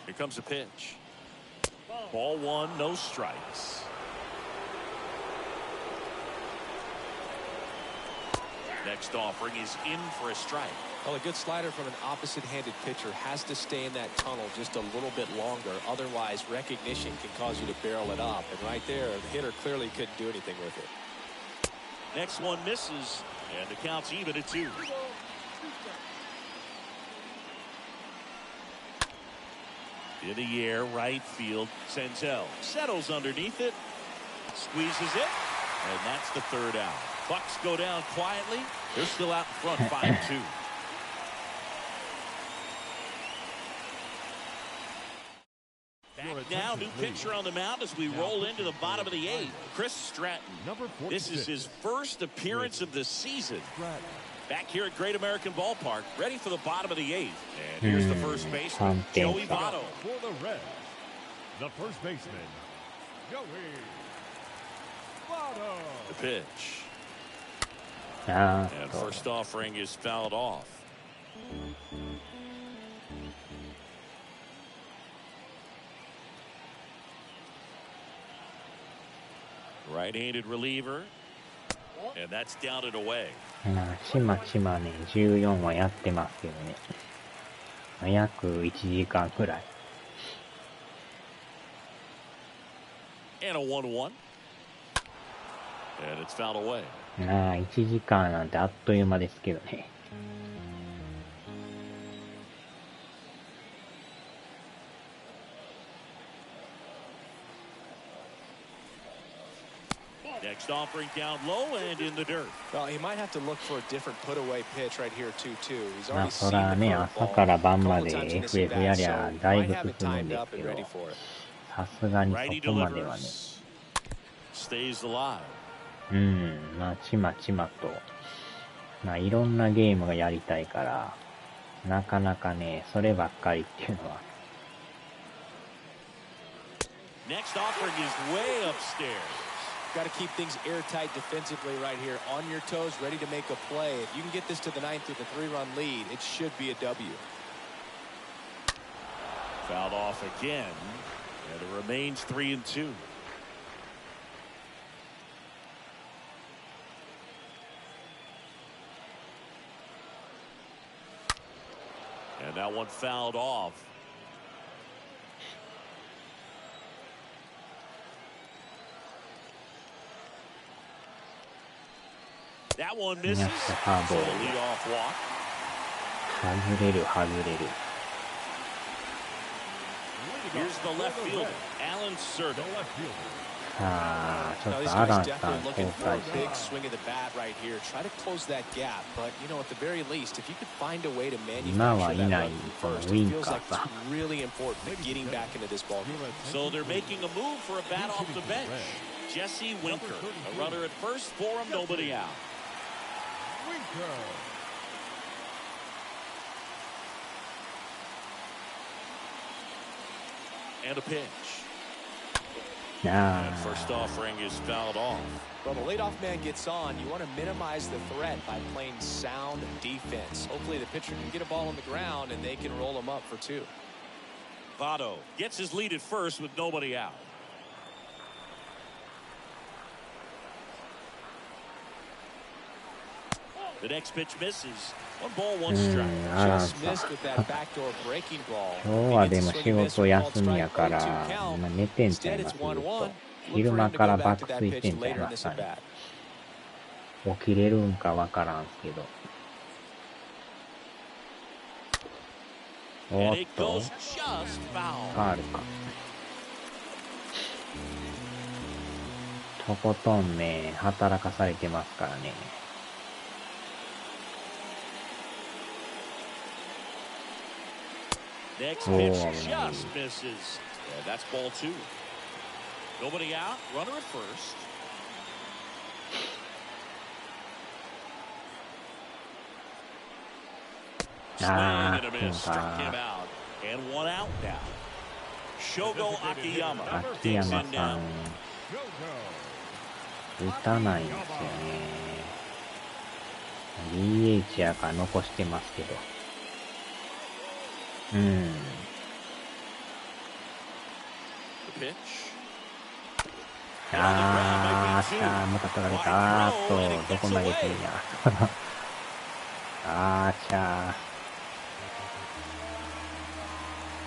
Here comes a pitch. Ball 1, no strikes. Next offering is in for a strike. Well, a good slider from an opposite-handed pitcher has to stay in that tunnel just a little bit longer. Otherwise, recognition can cause you to barrel it up. And right there, the hitter clearly couldn't do anything with it. Next one misses, and the count's even at 2. In the air, right field. Senzel settles underneath it, squeezes it, and that's the 3rd out. Bucks go down quietly. They're still out in front, 5-2. Back now, new pitcher on the mound as we roll into the bottom of the 8th. Chris Stratton. This is his first appearance of the season. Back here at Great American Ballpark, ready for the bottom of the 8th. And here's the first baseman, Joey Votto. For the Reds, the first baseman, Joey The pitch. And first offering is fouled off. Right-handed reliever. And that's down and away. ちまちまね、14はやってますけどね。約1時間くらい。And a 1-1. And it's fouled away. 1時間なんてあっという間ですけどね。Next offering down low and in the dirt. Well, he might have to look for a different put away pitch right here too. He's まあ already そ seen ら the ね、 curveball 朝から晩 a ま couple で times in this FF や at り bat, ゃ so だい might ぶ have it 進むん timed です up け and ど、 ready for it. さすがに Righty そこまではね。 delivers. Stays alive. まあちまちまと、まあいろんなゲームがやりたいから、なかなかね、そればっかりっていうのは。Next offering is way upstairs. Got to keep things airtight defensively right here, on your toes, ready to make a play. If you can get this to the ninth with a 3-run lead, it should be a W. Fouled off again, and it remains 3-2. And that one fouled off. That one misses. So a leadoff walk. 外れる。 Here's the left fielder, Alan Serta. さあ、ちょ Now っ these とアラ guys ンさん definitely 交 looking for 代 a し big ます。 swing of the bat right here. Try to close that gap, but you know, at the very least, if you could find a way to 今は manufacture い that ない run この first, ウィ it ン feels カ like ーさ it's really important to getting back into this ball game. So they're making a move for a bat off the bench. Jesse Winker, a runner at first for him, nobody out. And a pitch. And first offering is fouled off. Well, the leadoff man gets on. You want to minimize the threat by playing sound defense. Hopefully the pitcher can get a ball on the ground and they can roll him up for 2. Votto gets his lead at first with nobody out. The next pitch misses. 1 ball, 1 strike. アラン Just さん missed with that backdoor breaking ball. 今日はでも仕事休みやから今寝てんちゃい Instead, ま it's すずっ 1-1. と Look 昼 for 間 him to から go 爆 back to that 睡して pitch んちゃい later ま in す this かね at bat. 起きれるんかわからんすけどお And っ it と goes just フ foul. ァールかとことんね働かされてますからね Next pitch just misses. And that's ball 2. Nobody out. Runner at first. Swing and a miss. Struck him out. And 1 out now. Shogo Akiyama 秋 digs 山 in さ now. ん打たないんですよね DH やから残してますけど The pitch. また取られたどこ投げてんや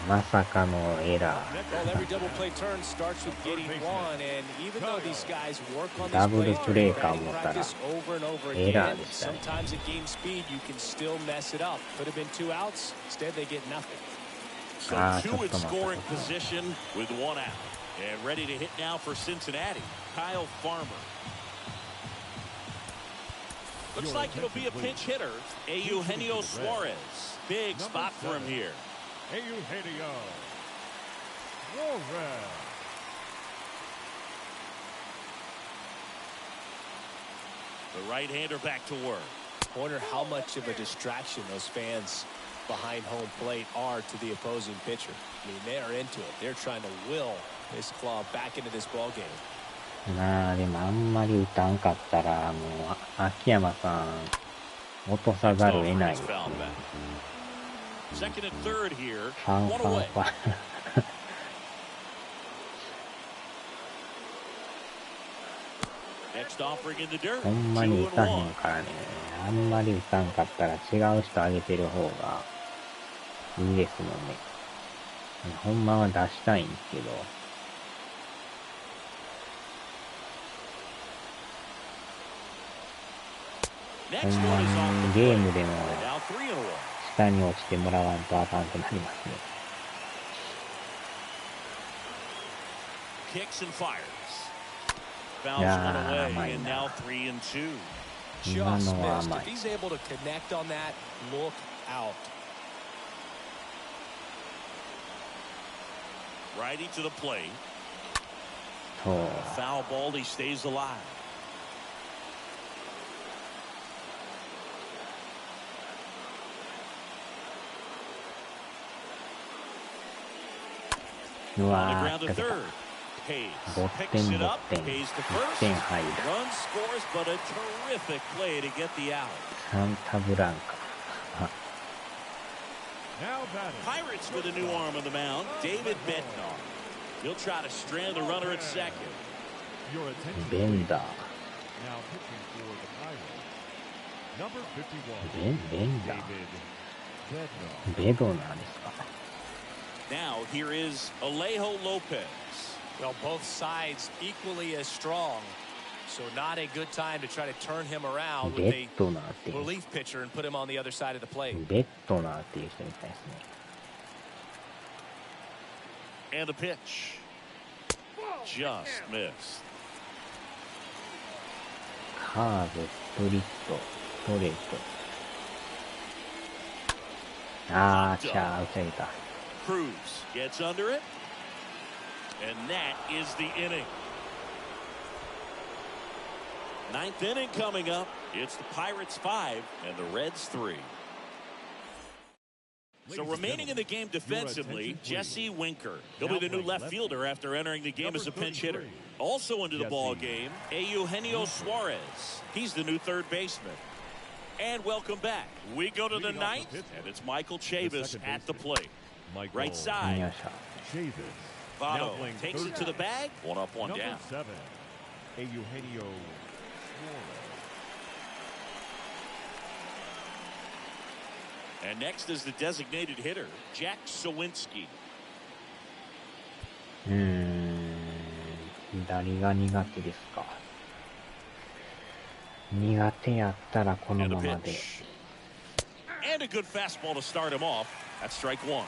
まさかのエラーダブルプレーか思ったらエラーでしたね So 2 in scoring position with 1 out. And ready to hit now for Cincinnati, Kyle Farmer. Looks like it'll be a pinch hitter, Eugenio Suarez. Big spot for him here. Eugenio Suarez. The right-hander back to work. I wonder how much of a distraction those fans behind home plate are to the opposing pitcher. I mean, they are into it. They're trying to will this club back into this ball game. まあでもあんまり打たんかったらもう秋山さん落とさざるを得ないですね。ファンファンファンほんまに打たへんからね。あんまり打たんかったら違う人上げてる方がいいですもんね。ほんまは出したいんですけど。ほんまにゲームでも下に落ちてもらわんとあかんくなりますね。いやー、甘いな。今のは甘い。そう。うわー、近づいた。ボッテンボッテン。1点入る。サンタブランカ。Pirates with a new arm on the mound, David Bednar. He'll try to strand the runner at second. ベンダー。ベンダー。ベドナーですか。Now here is Alejo Lopez. Well, both sides equally as strong, so not a good time to try to turn him around with a relief pitcher and put him on the other side of the plate. ベッドナーっていう人みたいですね。And a pitch. Just missed. カーブ、スプリット、ストレート。あー、打ち上げた。Cruz gets under it, and that is the inning. Ninth inning coming up. It's the Pirates 5 and the Reds 3. So remaining in the game defensively, Jesse Winker. He'll be the new left fielder after entering the game as a pinch hitter. Also into the ball game, Eugenio Suarez. He's the new third baseman. And welcome back. We go to the ninth, and it's Michael Chavis at the plate. Right side. Votto takes it to the bag. One up, one down. Eugenio And next is the designated hitter, Jack Sawinski. 左が苦手ですか。苦手やったらこのままで。And a good fastball to start him off. That's strike one.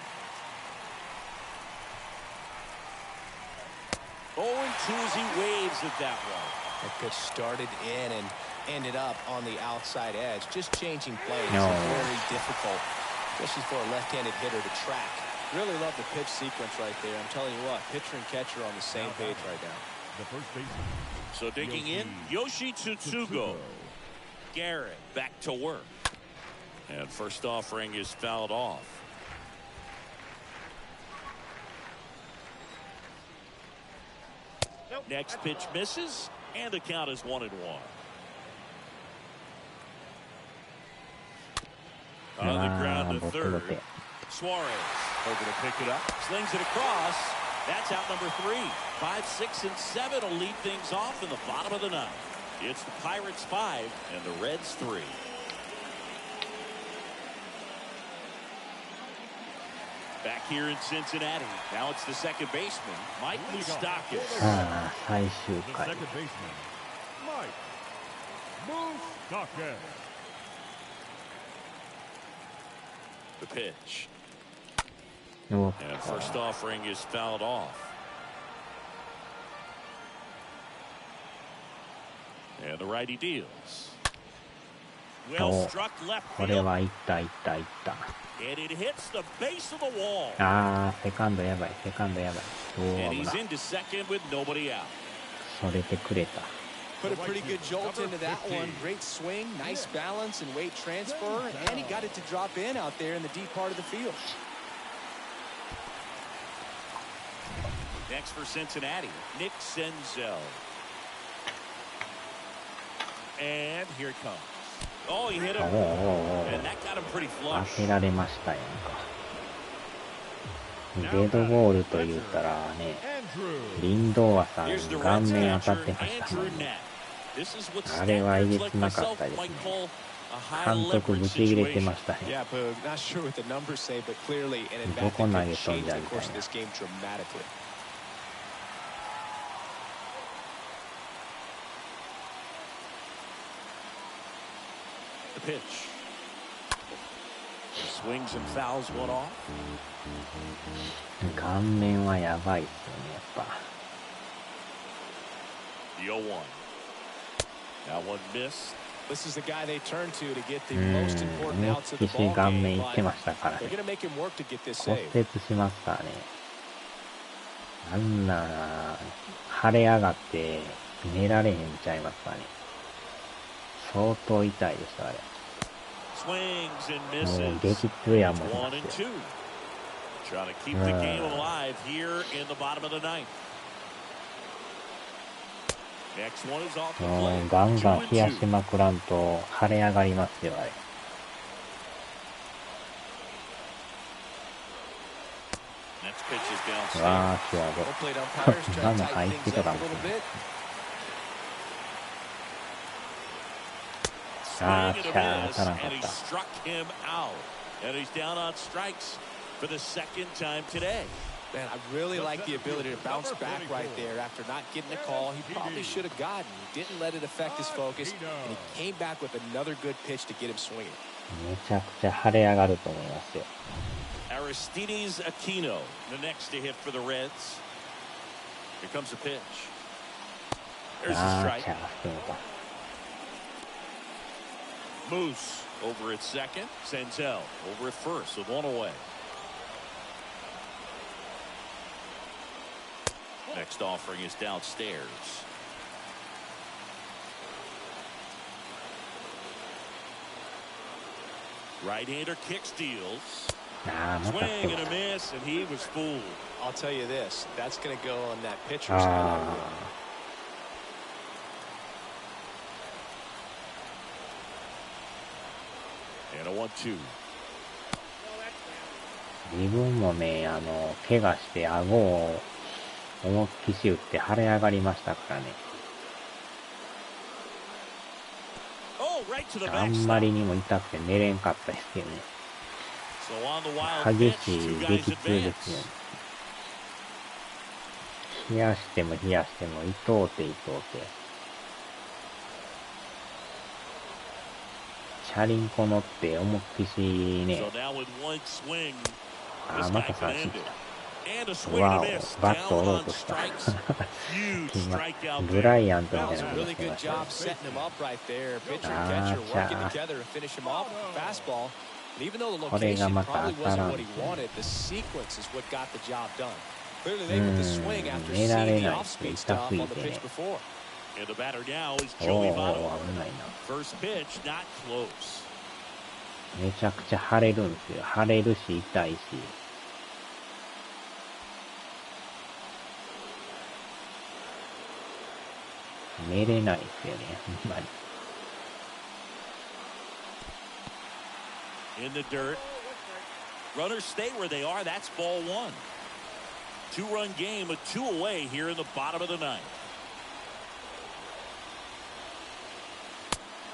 0-2 as he waves at that one. That pitch started in and ended up on the outside edge. Just changing plays is very difficult, especially for a left-handed hitter to track. Really love the pitch sequence right there. I'm telling you what, pitcher and catcher are on the same page right now. The first baseman. So digging in, Yoshi Tsutsugo. Garrett back to work. And first offering is fouled off. Next pitch misses, and the count is 1-1. On the ground to third. Suarez hoping to pick it up. Slings it across. That's out number 3. 5, 6, and 7 will lead things off in the bottom of the ninth. It's the Pirates 5 and the Reds 3. Back here in Cincinnati. Now it's the second baseman, Mike Moustakas. Ah, 最終回。 The second baseman, Mike Moustakas. The pitch. Oh. And first offering is fouled off. And the righty deals. Well struck left field. これは行った行った行った。 And it hits the base of the wall. あー、セカンドやばい、セカンドやばい。And he's into second with nobody out. それてくれた。 Put a pretty good jolt into that one. Great swing, nice balance and weight transfer, and he got it to drop in out there in the deep part of the field. Next for Cincinnati, Nick Senzel. And here it comes. Oh, he hit him. And that got him pretty 当 flush. てられましたやんか。デッドボールと言ったらね、リンドーアさんに顔面当たってましたもんね。あれはえげつなかったですね。監督ぶち切れてましたね。どこ投げ飛んじゃみたいな。The pitch. Swings and fouls one off. 顔面はやばいっすよね、やっぱ。The 0-1. That one missed. This is the guy they turn to get the most important outs of the 思いっきり ball 顔 game. 面いってましたからね。They're going to make him work to get this 骨 save. 折しますからね。あんな腫れ上がって寝られへんちゃいますからね。相当痛いでしたあれ。Swings and もう misses. 激痛やもん 1 and ですよ。 2. Trying to keep the game alive here in the bottom of the ninth. Next one is off the も plate. うガンガン 2 and 冷や 2. しまくらんと腫れ上がりますよあれ。Next pitch is わ downstairs. ー際ど Ball plate umpires try 今 to の tighten 入って things た up か a もし little れない。 bit. あ Swing ー and しゃ a ー miss, 当たらなか and っ he た。 struck him out. And he's down on strikes for the second time today. Man, I really like the ability to bounce back right there after not getting a call he probably should have gotten. He didn't let it affect his focus, and he came back with another good pitch to get him swinging. めちゃくちゃ腫れ上がると思いますよ。Aristides Aquino, the next to hit for the Reds. Here comes the pitch. There's a あー strike. しゃーしてもた。Moose over at second. Senzel over at first with one away. Next offering is downstairs. Right-hander kick steals. あーまたして Swing も and た。 a miss, and he was fooled. I'll tell you this, that's going to go on that pitcher's highlight reel. And a 1-2. 自分もね、怪我して顎を思いっきし打って腫れ上がりましたからね。Oh, right to the あんま backstop. りにも痛くて寝れんかったですけどね。 So on the wild 激 pitch, しい two 激 guys 痛です advance. よね。冷やしても冷やしても痛うて痛うて。車輪こ乗って思いっきしね。 So now with one swing, あ this ーま guy た can 三振 end し it. た。 And a swing わ and お a miss. バット Down 折ろう on とした strikes. Huge 今 strikeout ブラ there. イアントみ That たい was な a こと really してま good したね。 job setting him up right there. Pitcher Ah, and catcher working cha. together to finish him off with a fastball. And even though the これが location また probably 当た wasn't らん what で he すね。 wanted, the sequence is what got the job done. Clearly they went the swing after 寝ら seeing れ the ないですね。 off-speed 痛 stuff すぎ on the て pitch ね。 before. And the batter now is お Joey ー Votto. 危ないな。 First pitch, not close. めちゃくちゃ腫れるんですよ。腫れるし痛いし。寝れないですよね、ほんまに。 In the dirt. Runners stay where they are. That's ball one. Two-run game, a two away here in the bottom of the ninth.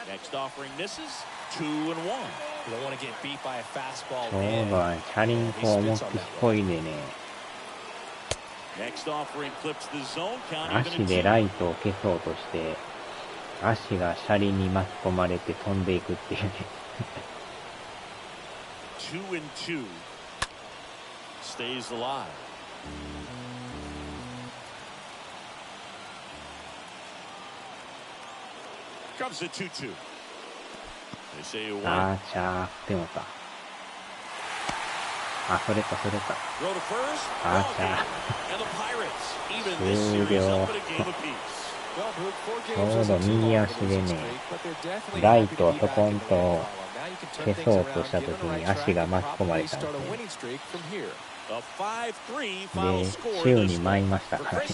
Next offering misses. 2-1. You don't want to get beat by a fastball. ちょうど車輪こう思いっきしこいでね、Next offering clips the zone count. 足でライトを消そうとして、足が車輪に巻き込まれて飛んでいくっていうね。2-2. Stays alive. Comes the 2-2. They say you won. あーちゃーってもた。あ、それかそれか。 Throw to first. あ Ball ーちゃ game. ー。 And the Pirates even this series up at a game apiece. Well, Brooke, 4 ち games ょうど isn't too 右 long 足 for で losing ね、 streak, but they're definitely ライ happy ト to を be ト back コ in ン the と win column. Now you can turn 消 things そうと around, した get と on き the に right 足が track, 巻き込ま probably れたんで start す a ね。 winning streak from here. で、宙に舞いましたからね。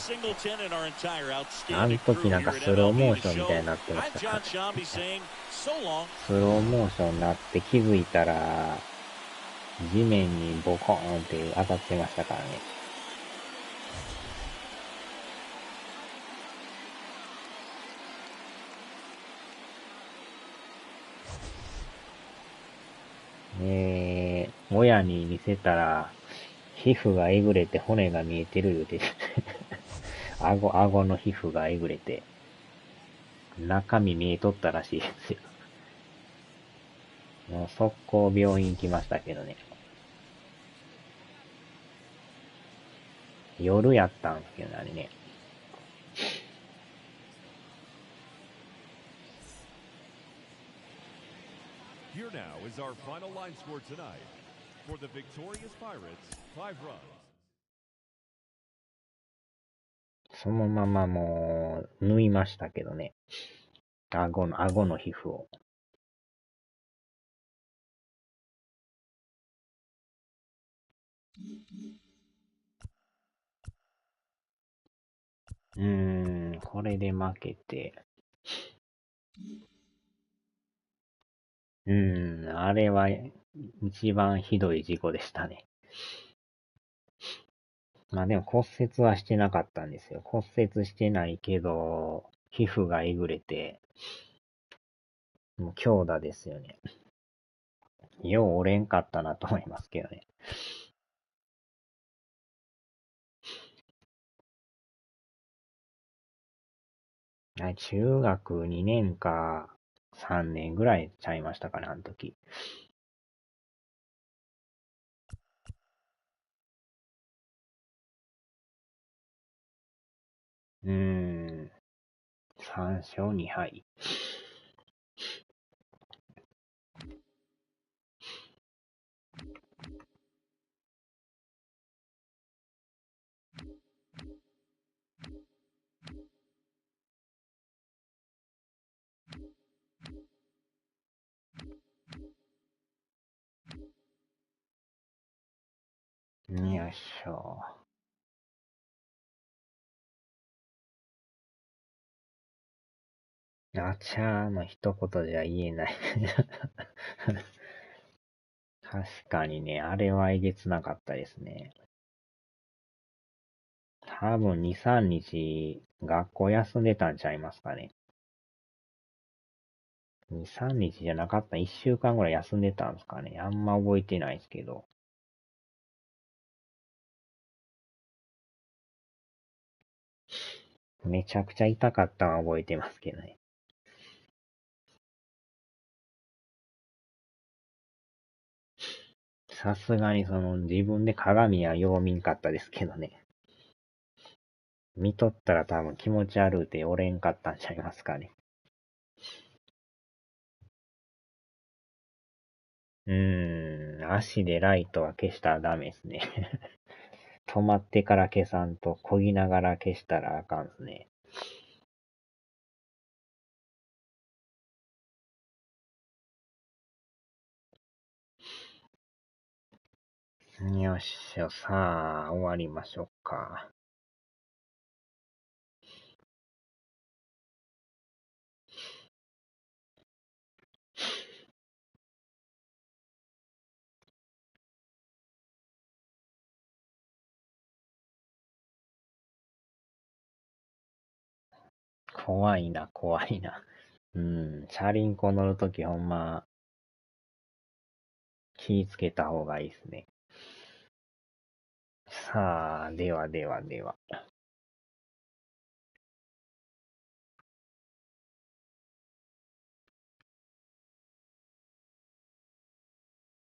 あの時なんかスローモーションみたいになってましたからね。スローモーションになって気づいたら、地面にボコーンって当たってましたからね。親に見せたら、皮膚がえぐれて骨が見えてる言うて顎の皮膚がえぐれて、中身見えとったらしいですよ。もう速攻病院行きましたけどね。夜やったんですけどね、あれね。Here now is our final line score tonight. For the victorious Pirates, 5 runs. そのままもう、縫いましたけどね。顎の皮膚を。これで負けて。あれは一番ひどい事故でしたね。まあでも骨折はしてなかったんですよ。骨折してないけど、皮膚がえぐれて、もう強打ですよね。よう折れんかったなと思いますけどね。中学2年か3年ぐらいちゃいましたかね、あの時。3勝2敗。よいしょ。あちゃーの一言じゃ言えない。確かにね、あれはえげつなかったですね。多分2、3日学校休んでたんちゃいますかね。2、3日じゃなかった。1週間ぐらい休んでたんですかね。あんま覚えてないですけど。めちゃくちゃ痛かったのは覚えてますけどね。さすがに自分で鏡はよう見んかったですけどね。見とったら多分気持ち悪うて折れんかったんちゃいますかね。足でライトは消したらダメですね。止まってから消さんと、漕ぎながら消したらあかんですね。よっしゃ、さあ、終わりましょうか。怖いな、怖いな。チャリンコ乗るときほんま、気ぃつけた方がいいですね。さあ、ではではでは。